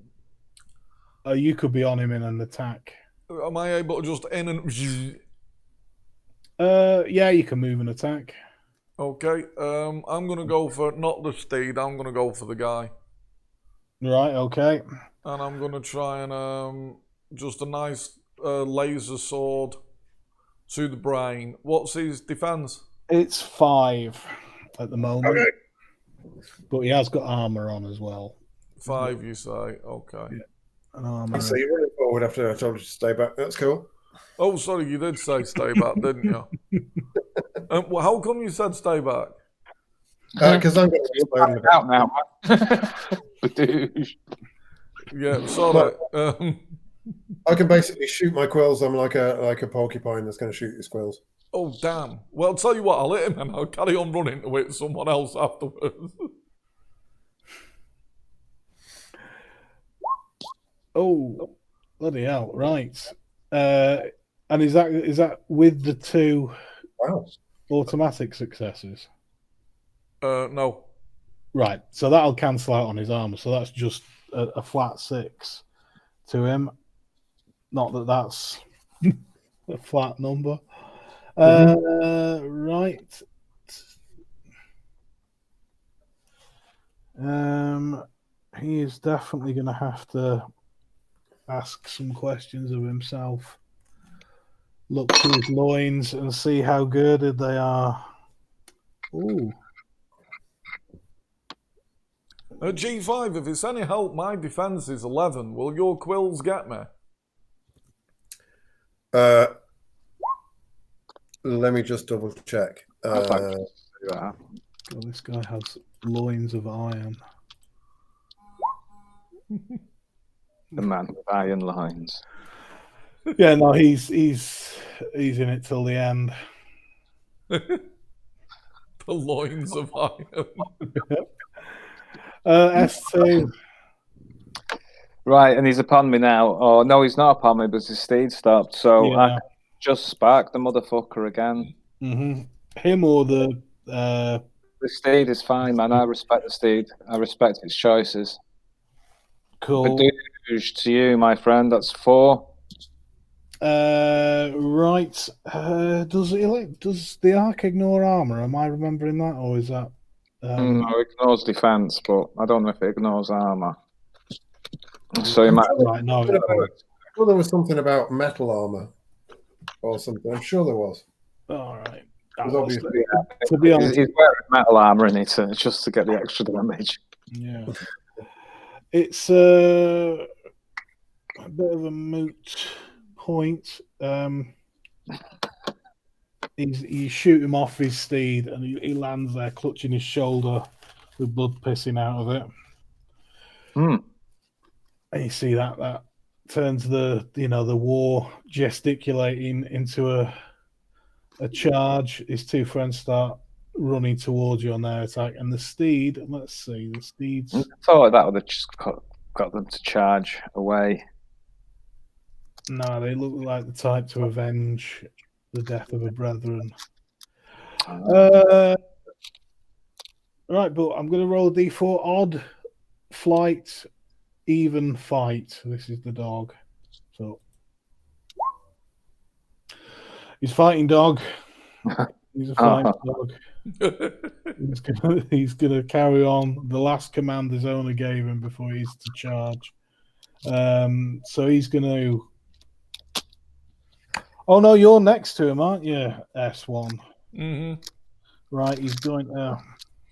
You could be on him in an attack. am I able to just in and? Yeah, you can move an attack. Okay. I'm gonna go for not the steed. I'm gonna go for the guy, Right. Okay. and I'm gonna try and just a nice laser sword to the brain. What's his defense? It's 5 at the moment. Okay. But he has got armor on as well. 5, you say? Okay. Yeah. An armor. So you're running forward after I told you to stay back. That's cool. Oh, sorry, you did say stay back, didn't you? Well, how come you said stay back? Because I'm going to explode in a bit. Out now, man. Yeah, sorry. I can basically shoot my quills. I'm like a porcupine that's going to shoot your squirrels. Oh, damn. Well, I'll tell you what, I'll hit him and I'll carry on running to hit someone else afterwards. Oh, bloody hell! Right. And is that with the 2 Wow. automatic successes? No. Right. So that'll cancel out on his armor. So that's just a flat 6 to him. Not that that's a flat number. Right. He is definitely going to have to ask some questions of himself. Look to his loins and see how girded they are. Ooh. G5, if it's any help, my defense is 11. Will your quills get me? Let me just double check. Oh, this guy has loins of iron. The man with iron lines. Yeah, no, he's in it till the end. The loins of iron. S2. Right, and he's upon me now. Oh, no, he's not upon me, but his steed stopped. So Yeah. I can just spark the motherfucker again. Mm-hmm. Him or the... The steed is fine, man. I respect the steed. I respect its choices. Cool. Badoosh to you, my friend. That's 4. Right. Does the arc ignore armor? Am I remembering that, or is that? No, it ignores defense, but I don't know if it ignores armor. So you might. Right. No. I thought there was something about metal armor or something. I'm sure there was. All right. Because obviously, To be honest, He's wearing metal armor in it just to get the extra damage. yeah. It's a bit of a moot point. You shoot him off his steed, and he lands there, clutching his shoulder, with blood pissing out of it. And you see that turns the war gesticulating into a charge. His 2 friends start running towards you on their attack, and the steed. Let's see, the steed's. I thought that would have just got them to charge away. No, they look like the type to avenge the death of a brethren. Right, but I'm going to roll a d4 odd, flight, even, fight. This is the dog. So he's fighting dog. He's a fighting dog. He's gonna carry on the last command his owner gave him before he's to charge. So he's gonna. Oh no, you're next to him, aren't you? S1. Mm-hmm. Right, he's going to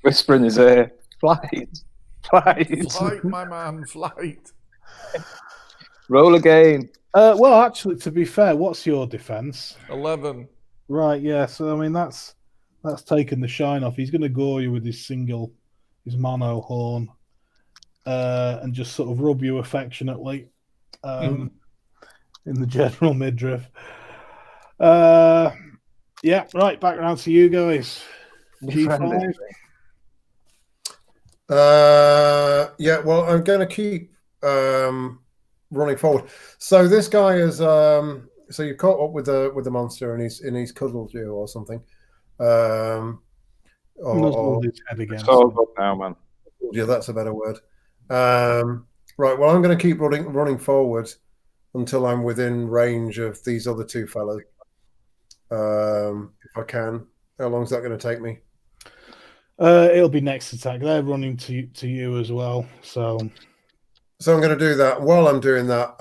Whisper in his ear. Flight. Flight, my man, flight. Roll again. Well, actually, to be fair, what's your defense? 11. Right, yeah. So I mean, that's taken the shine off. He's going to gore you with his mono horn, and just sort of rub you affectionately, in the general midriff. Yeah, right. Back around to you guys. G5. Yeah, well, I'm going to keep running forward. So this guy is so you caught up with the monster and he's cuddled you or something. Or his head again. It's all good now, man. Yeah, that's a better word. Right. Well, I'm going to keep running forward until I'm within range of these other two fellas. If I can. How long is that going to take me? It'll be next attack. They're running to you as well. So I'm going to do that. While I'm doing that,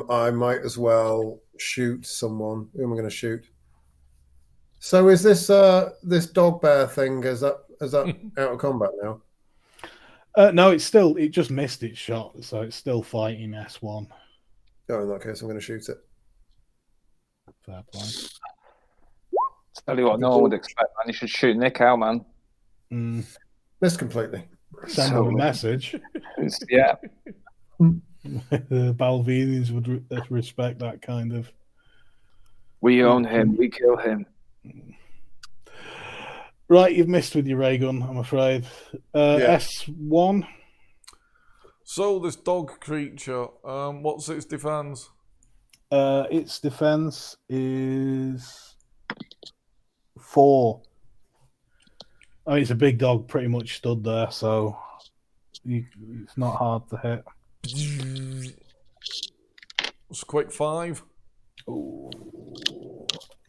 I might as well shoot someone. Who am I going to shoot? So is this this dog bear thing? Is that out of combat now? No, it just missed its shot, so it's still fighting S1. Oh, in that case, I'm going to shoot it. Fair play. Tell you what, no one would expect, man. You should shoot Nick out, man. Missed completely. Send him a message. Yeah. The Balvinians would respect that kind of. We own him. We kill him. Right, you've missed with your ray gun, I'm afraid. S1. So this dog creature, what's its defense? Its defense is 4. I mean, it's a big dog, pretty much stood there, so it's not hard to hit. It's a quick 5. Oh,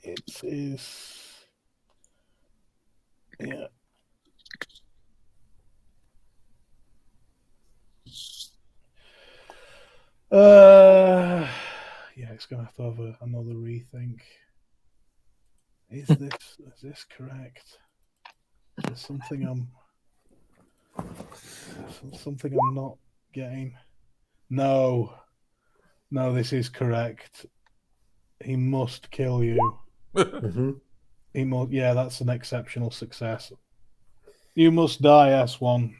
it is. Yeah. Yeah, it's gonna have to have another rethink. Is this correct? There's something I'm not getting. No, this is correct. He must kill you. He must. Yeah, that's an exceptional success. You must die, S1,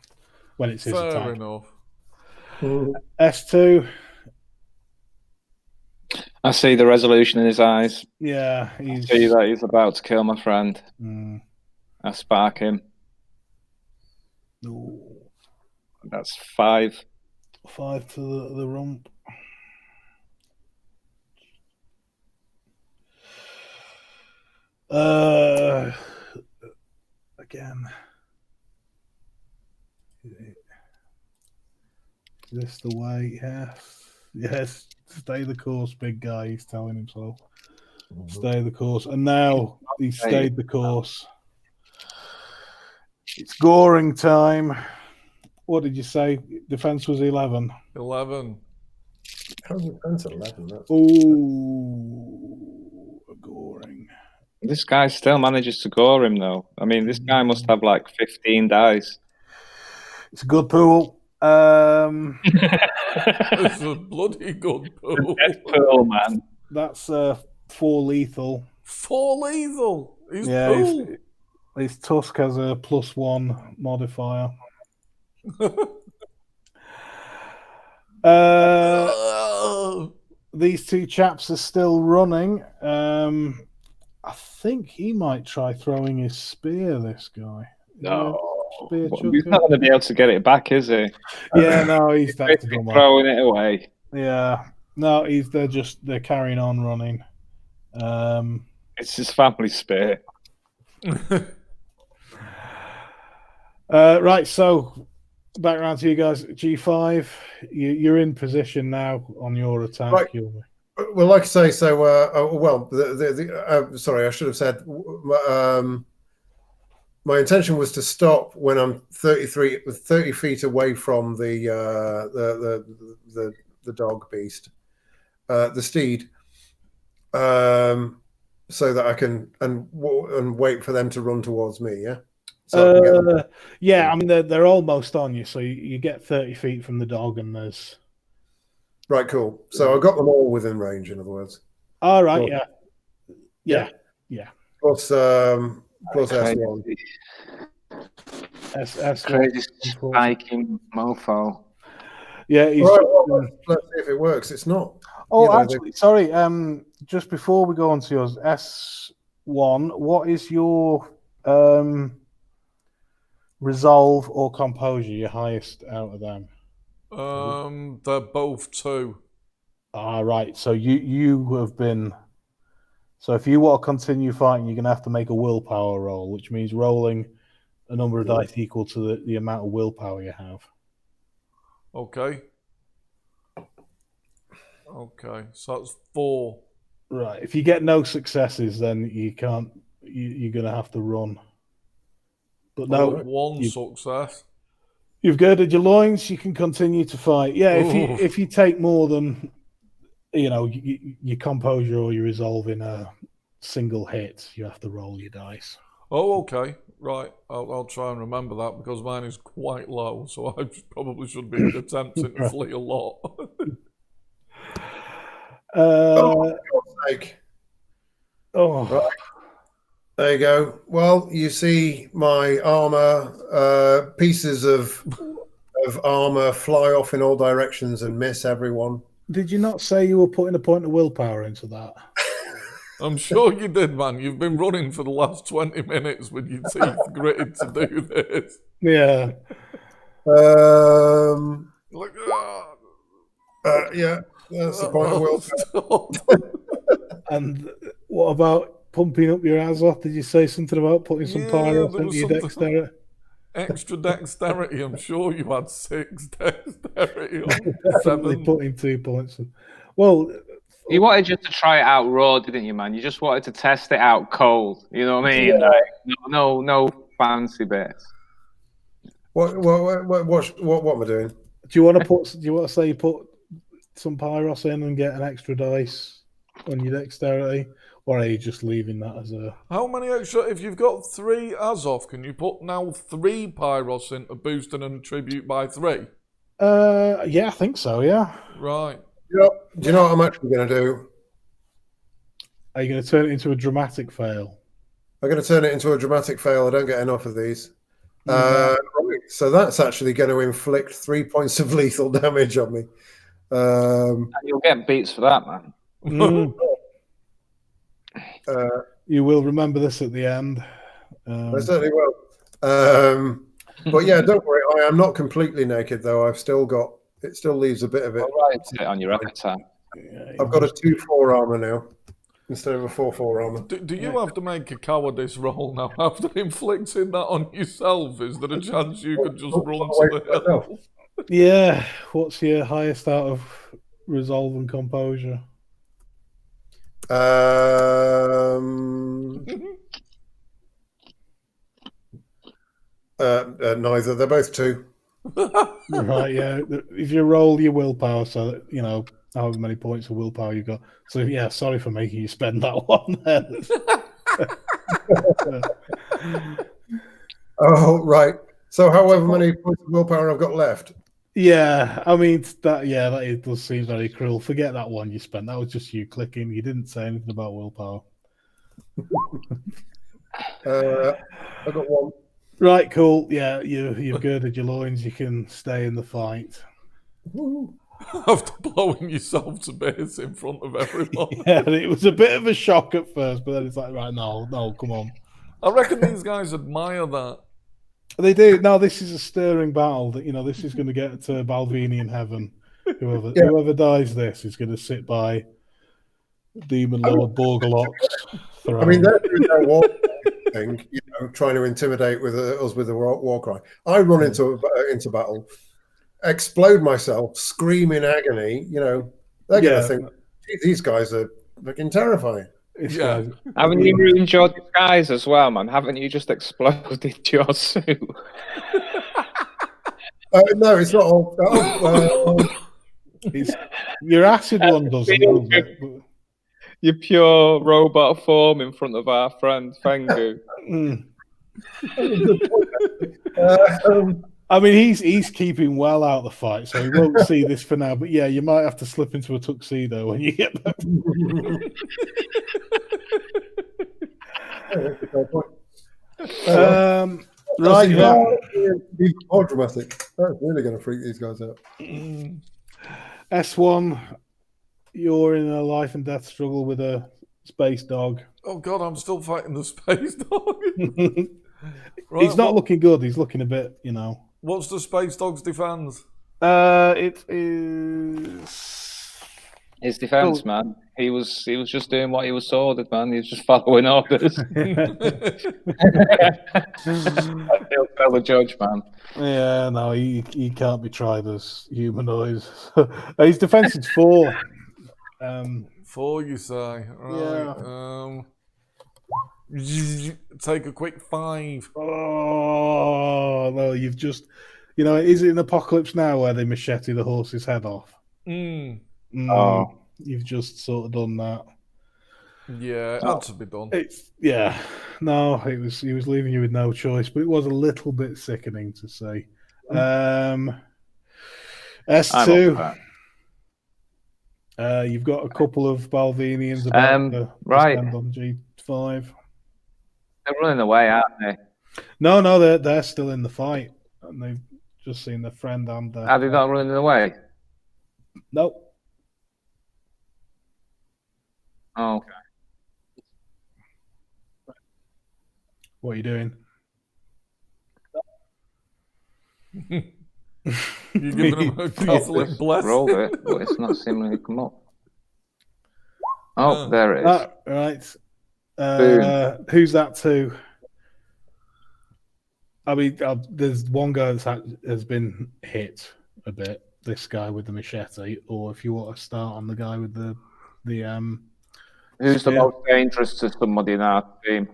when it's his Fair attack. enough. S2. I see the resolution in his eyes. Yeah, I see that he's about to kill my friend. I spark him. Ooh. That's 5. 5 to the rump. Again. Is this the way? Yes. Stay the course, big guy. He's telling himself. Stay the course. And now he's stayed the course. It's goring time. What did you say? Defense was 11. 11. How's defense 11? Oh, goring. This guy still manages to gore him, though. I mean, this guy must have like 15 dice. It's a good pool. It's a bloody good pool. Pool, man. That's 4 lethal. 4 lethal. He's Yeah, pool. his tusk has a +1 modifier. These two chaps are still running. I think he might try throwing his spear, this guy. No. Spear He's not going to be able to get it back, is he? Yeah, no, he's throwing it away. Yeah. No, they're carrying on running. It's his family spear. Right, so back around to you guys. G5, you're in position now on your attack. Right. Well, like I say, so sorry, I should have said. My intention was to stop when I'm 30 feet away from the dog beast, the steed, so that I can and wait for them to run towards me. Yeah. So yeah, I mean they're almost on you, so you get 30 feet from the dog, and there's. Right, cool. So I got them all within range. In other words. All right. Yeah. Plus S1. Crazy spiking mofo. Yeah, he's right, well, let's see if it works. It's not. Oh, actually, sorry. Just before we go on to yours, S1, what is your resolve or composure? Your highest out of them? They're both 2. Right. So you have been. So if you want to continue fighting, you're going to have to make a willpower roll, which means rolling a number of dice equal to the amount of willpower you have. Okay. Okay, so that's 4. Right. If you get no successes, then you can't. You're going to have to run. But no, 1 success. You've girded your loins. You can continue to fight. Yeah. If you take more than your composure or your resolve in a single hit, you have to roll your dice. Oh, okay. Right. I'll try and remember that because mine is quite low, so I probably should be attempting to flee a lot. For God's sake. Right. There you go. Well, you see my armor, pieces of armor fly off in all directions and miss everyone. Did you not say you were putting a point of willpower into that? I'm sure you did, man. You've been running for the last 20 minutes with your teeth gritted to do this. Yeah. Yeah, that's the point of willpower. And what about pumping up your Azoth? Did you say something about putting some pyro into your dexterity? Extra dexterity. I'm sure you had 6 dexterity on 7. Putting 2 points in. Well, you wanted just to try it out raw, didn't you, man? You just wanted to test it out cold. You know what I mean? Yeah. Like, no fancy bits. What am I doing? Do you want to say you put some pyros in and get an extra dice on your dexterity, or are you just leaving that as a? How many extra? If you've got 3 Azov, can you put now 3 pyros in to boost and attribute by 3? Yeah, I think so. Yeah. Right. Yep. Do you know what I'm actually going to do? Are you going to turn it into a dramatic fail? I'm going to turn it into a dramatic fail. I don't get enough of these. So that's actually going to inflict 3 points of lethal damage on me. You'll get beats for that, man. You will remember this at the end. I certainly will. But yeah, don't worry. I am not completely naked, though. I've still got. It still leaves a bit of it. On your avatar. I've got a 2/4 armor now instead of a 4/4 armor. Do you have to make a cowardice roll now after inflicting that on yourself? Is there a chance you could just run to the hill? Yeah. What's your highest out of resolve and composure? Neither. They're both 2. Right, yeah. If you roll your willpower, so that you know however many points of willpower you got. So yeah, sorry for making you spend that one there. Oh, right. So however many points of willpower I've got left. Yeah, I mean that does seem very cruel. Forget that one you spent. That was just you clicking. You didn't say anything about willpower. I got 1. Right, cool. Yeah, you've girded your loins. You can stay in the fight. After blowing yourself to bits in front of everyone. Yeah, it was a bit of a shock at first, but then it's like, right, no, come on. I reckon these guys admire that. They do. No, this is a stirring battle. That this is going to get to Balvinian heaven. Whoever dies this is going to sit by Demon Lord Borgalock's throne. I mean, they're doing their war. thing, trying to intimidate with us with a war cry. I run into battle, explode myself, scream in agony. They're going to think these guys are fucking terrifying. Yeah. Haven't you ruined your disguise as well, man? Haven't you just exploded your suit? No, it's not all. Your acid one doesn't, does it? But... Your pure robot form in front of our friend Fengu. I mean, he's keeping well out of the fight, so he won't see this for now. But yeah, you might have to slip into a tuxedo when you get back. Right, Be more dramatic. That's really going to freak these guys out. S1, you're in a life and death struggle with a space dog. Oh God, I'm still fighting the space dog. Right, he's not looking good. He's looking a bit, What's the space dog's defense? It is his defense, man. He was just doing what he was ordered, man. He was just following orders. He'll tell the judge, man. Yeah, no, he can't be tried as humanoids. His defense is 4. 4, you say? Right. Yeah. Take a quick 5. Oh no, you've just, is it an apocalypse now where they machete the horse's head off? Oh, you've just sort of done that. Yeah, it had to be done. No, he was leaving you with no choice, but it was a little bit sickening to see. S2. You've got a couple of Balvinians about to stand on G5. They're running away, aren't they? No, they're still in the fight, and they've just seen their friend and their... Are they not running away? Nope. Oh, okay. What are you doing? You're giving them a Catholic blessing. Rolled it, but it's not seeming to come up. Oh, there it is. Right. Boom. Who's that to? I mean, there's one guy that has been hit a bit. This guy with the machete, or if you want to start on the guy with the Who's the most dangerous to somebody in our team?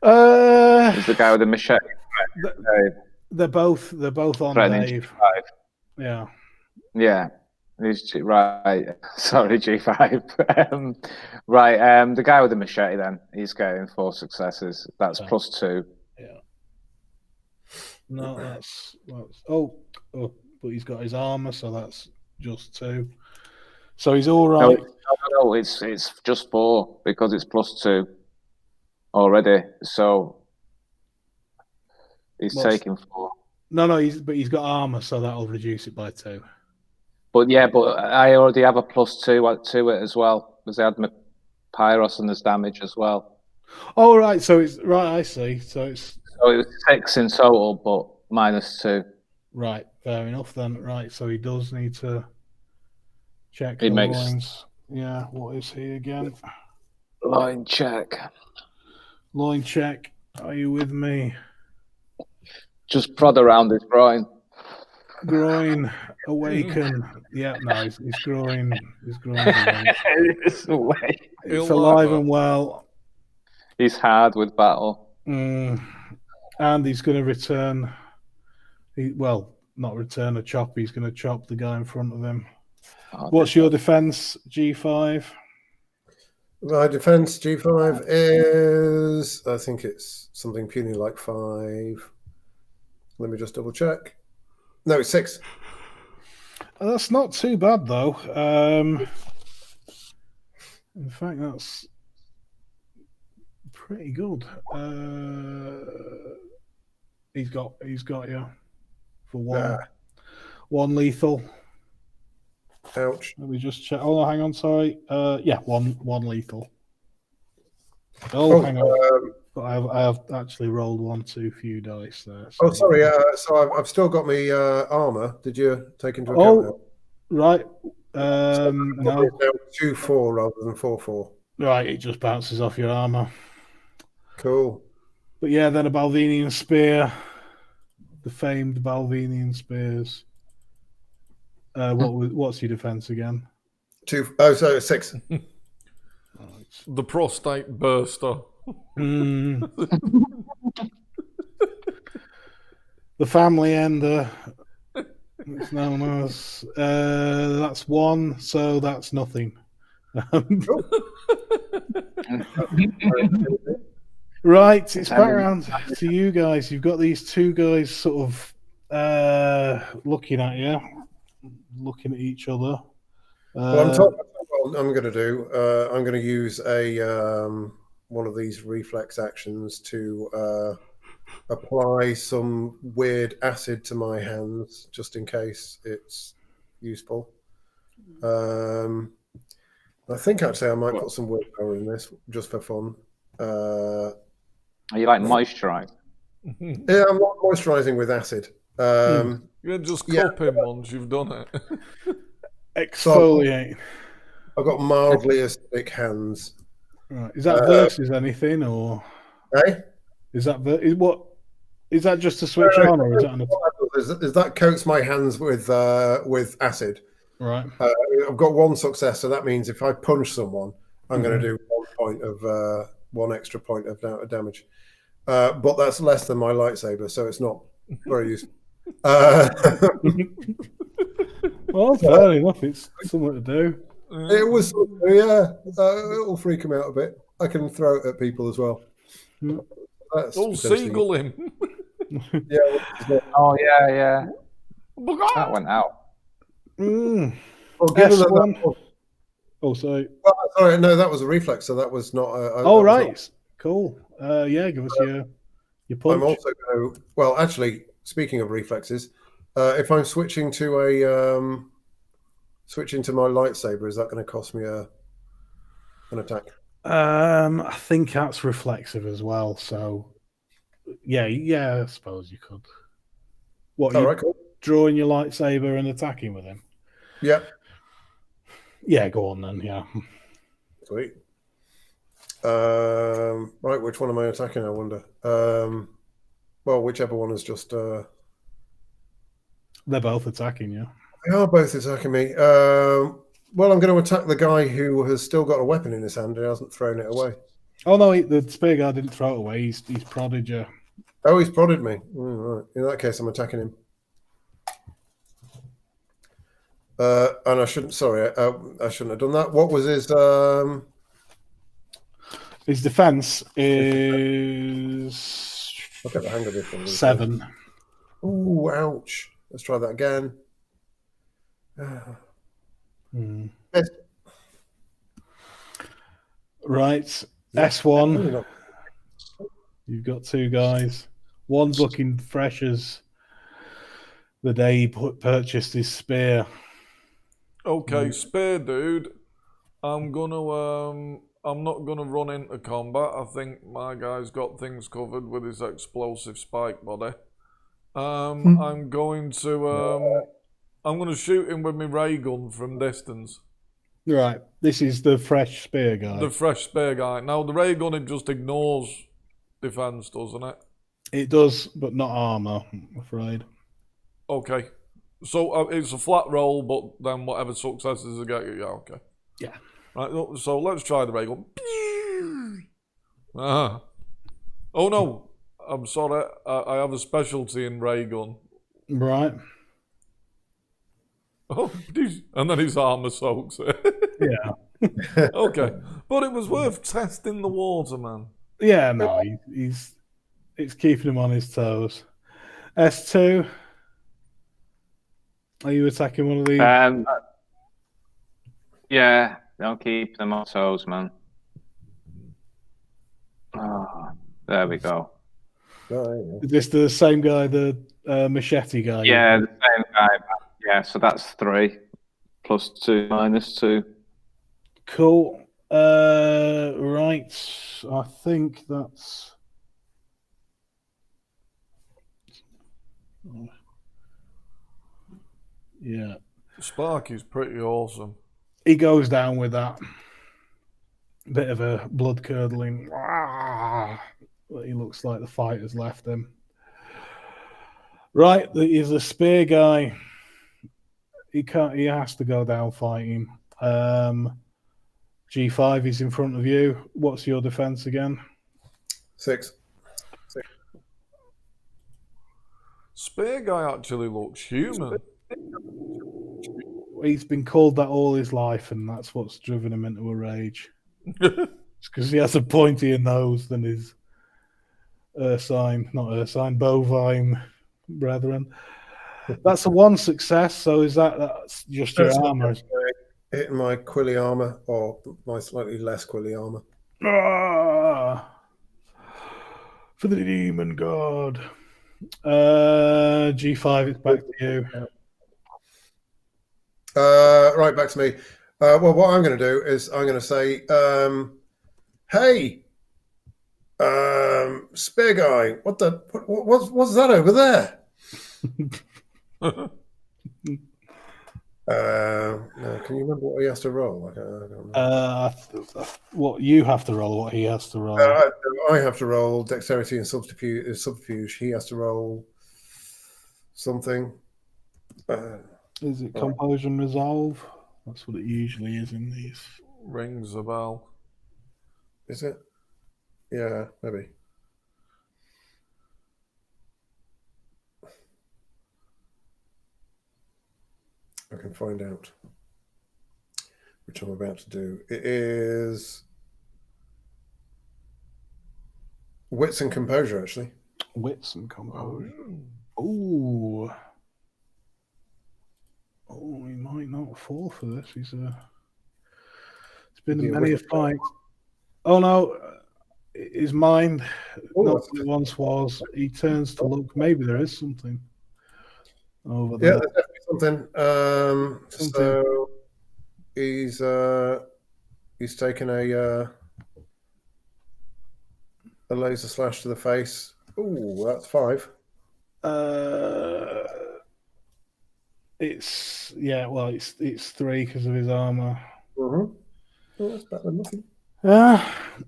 Is the guy with the machete? They're both on Dave. G5. Yeah. Who's right? Sorry, G5. Right. The guy with the machete. Then he's getting 4 successes. That's +2. Yeah. No, that's but he's got his armor, so that's just 2. So he's all right. No, it's just 4 because it's +2 already. So he's taking 4. No, he's got armor, so that'll reduce it by 2. But I already have a +2 to it as well because I had my Pyros and there's damage as well. Oh right, so it's right. I see. So it was 6 in total, but -2. Right, fair enough then. Right, so he does need to check the loins. Yeah, what is he again? Loin check. Loin check. Are you with me? Just prod around his groin. Groin, awaken. Yeah, no, his groin. His groin. It's awake. It's alive and well. He's hard with battle. And he's going to return. Not return a chop. He's going to chop the guy in front of him. What's your defense, G5? My defense, G5, is... I think it's something puny like 5. Let me just double check. No, it's 6. That's not too bad, though. In fact, that's pretty good. He's got you for 1. 1 lethal. Ouch. Let me just check. Oh, hang on, sorry. Yeah, one lethal. Hang on. But I have actually rolled 1 too few dice there. So. Oh, sorry. So I've still got my armor. Did you take into account that? Right. So no. 2-4 rather than 4-4. Right, it just bounces off your armor. Cool. But yeah, then a Balvenian spear, the famed Balvenian spears. What's your defense again? 2. Oh, so 6. Right. The prostate burster. The family ender. It's known as. That's 1, so that's nothing. Right, it's back around to you guys. You've got these 2 guys sort of looking at you, looking at each other. Well, I'm going to do. I'm going to use a one of these reflex actions to apply some weird acid to my hands, just in case it's useful. I think actually I might put some willpower in this just for fun. Are you like moisturised? Yeah, I'm not moisturising with acid. You just cup him once you've done it. Exfoliate. I've got mildly acidic hands. Right. Is that versus anything, or is that what? Is that just to switch on, or is that is that coats my hands with acid? Right. I've got 1 success, so that means if I punch someone, I'm going to do 1 extra point of damage. But that's less than my lightsaber, so it's not very useful. Well, fair enough. It's something to do. It was, yeah. It'll freak him out a bit. I can throw it at people as well. Seagull him. Yeah. Oh yeah. That went out. Well, given that Oh, sorry. Well, sorry, no, that was a reflex, so that was not. Right. Cool. Yeah, give us your punch. I'm also going to. Well, actually, speaking of reflexes, if I'm switching to my lightsaber, is that going to cost me an attack? I think that's reflexive as well. So, yeah, I suppose you could. What? All right, cool. Drawing your lightsaber and attacking with him. Yeah. Yeah, go on then. Yeah. Sweet. Right, which one am I attacking? I wonder. Well, whichever one is just. They're both attacking you. They are both attacking me. Well, I'm going to attack the guy who has still got a weapon in his hand and hasn't thrown it away. Oh no, the spear guy didn't throw it away. He's prodded you. Oh, he's prodded me. Right. In that case, I'm attacking him. And I shouldn't. Sorry, I shouldn't have done that. What was his? His defense is. I'll get the hang of this one. 7. Ooh, ouch! Let's try that again. Yes. Right, S1. You've got 2 guys. One's looking fresh as the day he purchased his spear. Okay, spear dude. I'm not gonna run into combat. I think my guy's got things covered with his explosive spike body. I'm going to shoot him with my ray gun from distance. Right, this is the fresh spear guy. The fresh spear guy. Now the ray gun, it just ignores defense, doesn't it? It does, but not armor, I'm afraid. Okay. So it's a flat roll, but then whatever successes I get, yeah, okay. Yeah. Right, so let's try the ray gun. Oh no, I'm sorry, I have a specialty in ray gun. Right. Oh, and then his armor soaks it. Yeah. Okay, but it was worth testing the water, man. Yeah, no, it's keeping him on his toes. S2. Are you attacking one of these? Yeah, don't keep them on toes, man. Oh, there we go. Is this the same guy, the machete guy? Yeah, the same guy. Yeah, so that's 3 plus 2 minus 2. Cool. Right. I think that's. Yeah. Sparky's pretty awesome. He goes down with that bit of a blood curdling. But he looks like the fight has left him. Right, he's a spear guy. He can't. He has to go down fighting. G5 is in front of you. What's your defense again? 6. Spear guy actually looks human. He's been called that all his life, and that's what's driven him into a rage. It's because he has a pointier nose than his bovine brethren. That's a 1 success. So that's just your armor? Hitting my quilly armor, or my slightly less quilly armor. For the demon god. G5, it's back to you. Right, back to me. Well, what I'm going to do is I'm going to say, hey, spear guy, what's that over there? No, can you remember what he has to roll? I don't know. What you have to roll, what he has to roll. I have to roll dexterity and subterfuge. He has to roll something. Is it composure and resolve? That's what it usually is in these. Rings a bell. Is it? Yeah, maybe. I can find out, which I'm about to do. It is wits and composure, actually. Wits and composure. Oh, he might not fall for this. It's been many a fight. Oh no, his mind, not what it once was. He turns to look. Maybe there is something over there. Yeah, there's definitely something. So he's taken a laser slash to the face. Ooh, that's 5. It's 3 because of his armor. Oh, that's better than nothing.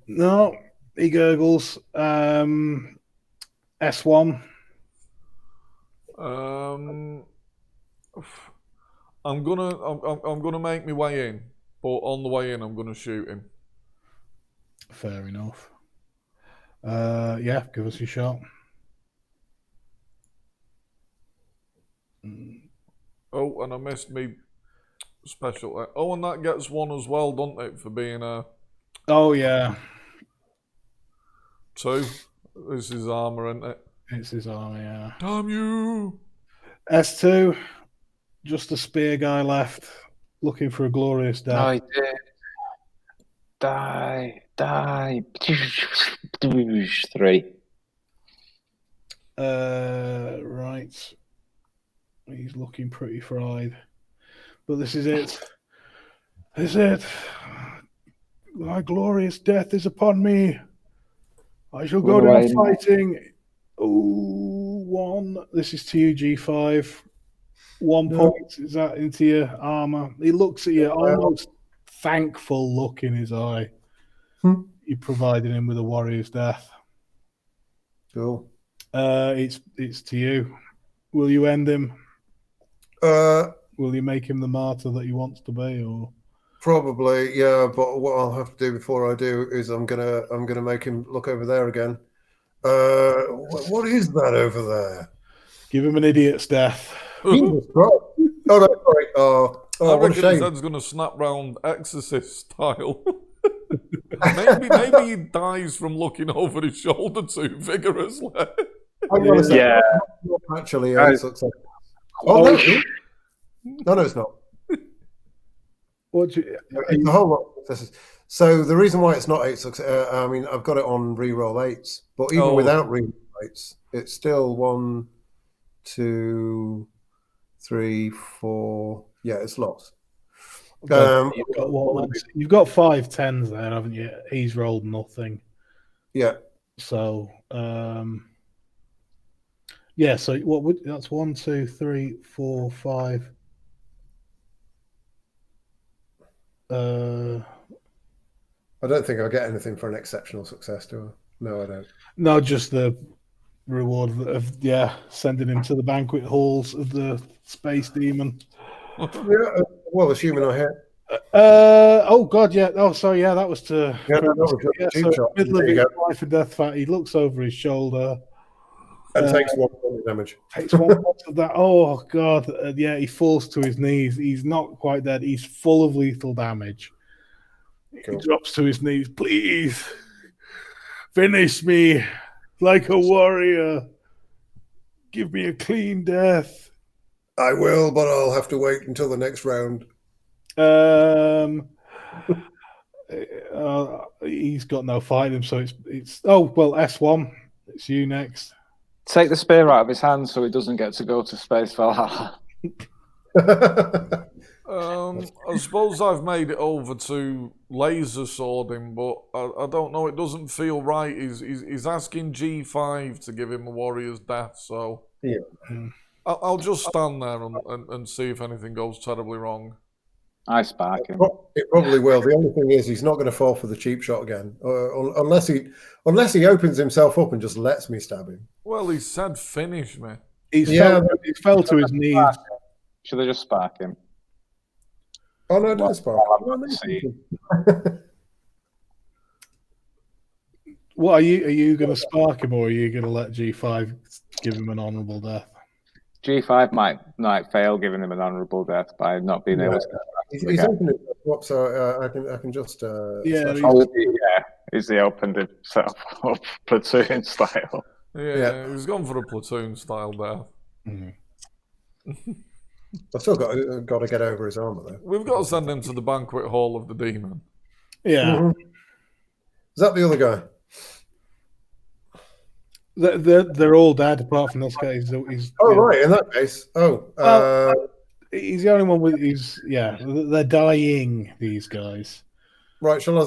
No, he gurgles. S1. I'm gonna make my way in, but on the way in, I'm gonna shoot him. Fair enough. Yeah, give us your shot. Oh, and I missed me special. Oh, and that gets 1 as well, doesn't it, for being a... Oh, yeah. 2. This is armor, isn't it? It's his armor, yeah. Damn you! S2, just a spear guy left, looking for a glorious death. I did. Die. 3. Right. He's looking pretty fried. But this is it. This is it. My glorious death is upon me. I shall go down fighting. Ooh, 1. This is to you, G5. 1 point. Is that into your armor? He looks at you, almost thankful look in his eye. You provided him with a warrior's death. Cool. It's to you. Will you end him? Will you make him the martyr that he wants to be, or? Probably, yeah. But what I'll have to do before I do is I'm gonna make him look over there again. What is that over there? Give him an idiot's death. Jesus Christ. Oh no, sorry. Oh, I what a reckon his shame. head's gonna snap round Exorcist style. maybe he dies from looking over his shoulder too vigorously. Yeah. Actually, success. Oh, no. No, it's not. It's a whole lot of successes. So the reason why it's not 8 success, I mean, I've got it on reroll 8s, but even without reroll 8s, it's still 1, 2, 3, 4. Yeah, it's lots. You've got 5 10s there, haven't you? He's rolled nothing. Yeah. So, yeah. So that's 1, 2, 3, 4, 5. I don't think I'll get anything for an exceptional success, do No, I don't. No, just the reward of sending him to the banquet halls of the space demon. Yeah, well, assuming I hit. Oh God, yeah. Oh, sorry, yeah. That was to Yeah, that was just a cheap so shot. middle of There you his go. life and death fight. He looks over his shoulder. And takes 1 point of damage. Takes 1 point of that. Oh God, yeah. He falls to his knees. He's not quite dead. He's full of lethal damage. Cool. He drops to his knees. Please finish me like a warrior. Give me a clean death. I will, but I'll have to wait until the next round. He's got no fight in him, so it's S1. It's you next. Take the spear out of his hand so he doesn't get to go to space Valhalla. I suppose I've made it over to laser swording, but I don't know. It doesn't feel right. He's asking G5 to give him a warrior's death, so Yeah. I'll just stand there and see if anything goes terribly wrong. I spark him. It probably will. The only thing is, he's not going to fall for the cheap shot again, unless he opens himself up and just lets me stab him. Well, he said finish me. He fell to his knees. Should I just spark him? Oh no, don't spark. What are you going to spark him, or are you going to let G5 give him an honourable death? G5 might fail giving him an honourable death by not being able to. He's opened it up, so I can just. He's opened himself up platoon style. Yeah, he's gone for a platoon style death. Mm-hmm. I've still got to get over his armor though. We've got to send him to the banquet hall of the demon. Yeah. Mm-hmm. Is that the other guy? They're all dead apart from this guy. He's right. In that case, he's the only one with. They're dying. These guys. Right. Shall I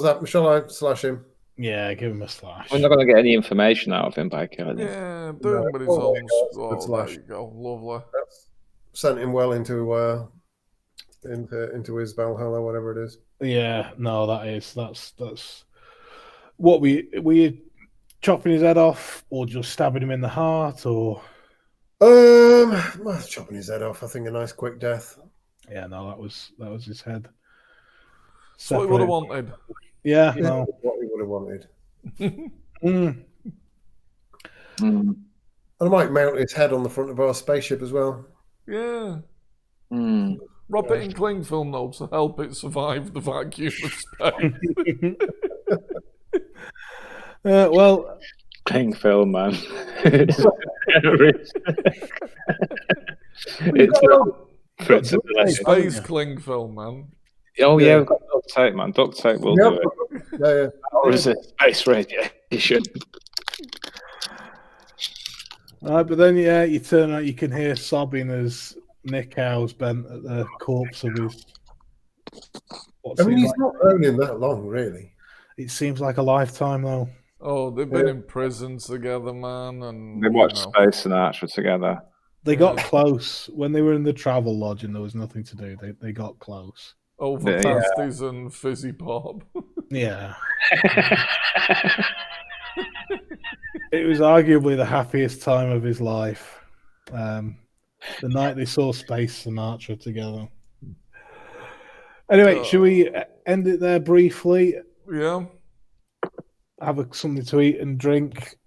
slash him? Yeah, give him a slash. We're not going to get any information out of him by killing him. Yeah, do him with his own. There you go. Lovely. That's sent him well into his Valhalla, whatever it is. Yeah, no, that's what we chopping his head off, or just stabbing him in the heart, or chopping his head off. I think a nice quick death. Yeah, no, that was his head. That's what he would have wanted. Yeah, no. What he would have wanted. Mm. I might mount his head on the front of our spaceship as well. Yeah. Wrap it in cling film though to help it survive the vacuum of space. Well, cling film, man. It's space cling film, man. Oh yeah, we've got duct tape, man. Duct tape will do it. Yeah. Or is it space radiation? But then you turn out, you can hear sobbing as Nick Howe's bent at the corpse of his. He's not owning that long, really. It seems like a lifetime, though. Oh, they've been in prison together, man, and they watched Space and Archer together. They got close when they were in the travel lodge, and there was nothing to do. They got close. Over pasties and fizzy pop. Yeah. It was arguably the happiest time of his life. The night they saw Space Sinatra together. Anyway, should we end it there briefly? Yeah. Have something to eat and drink,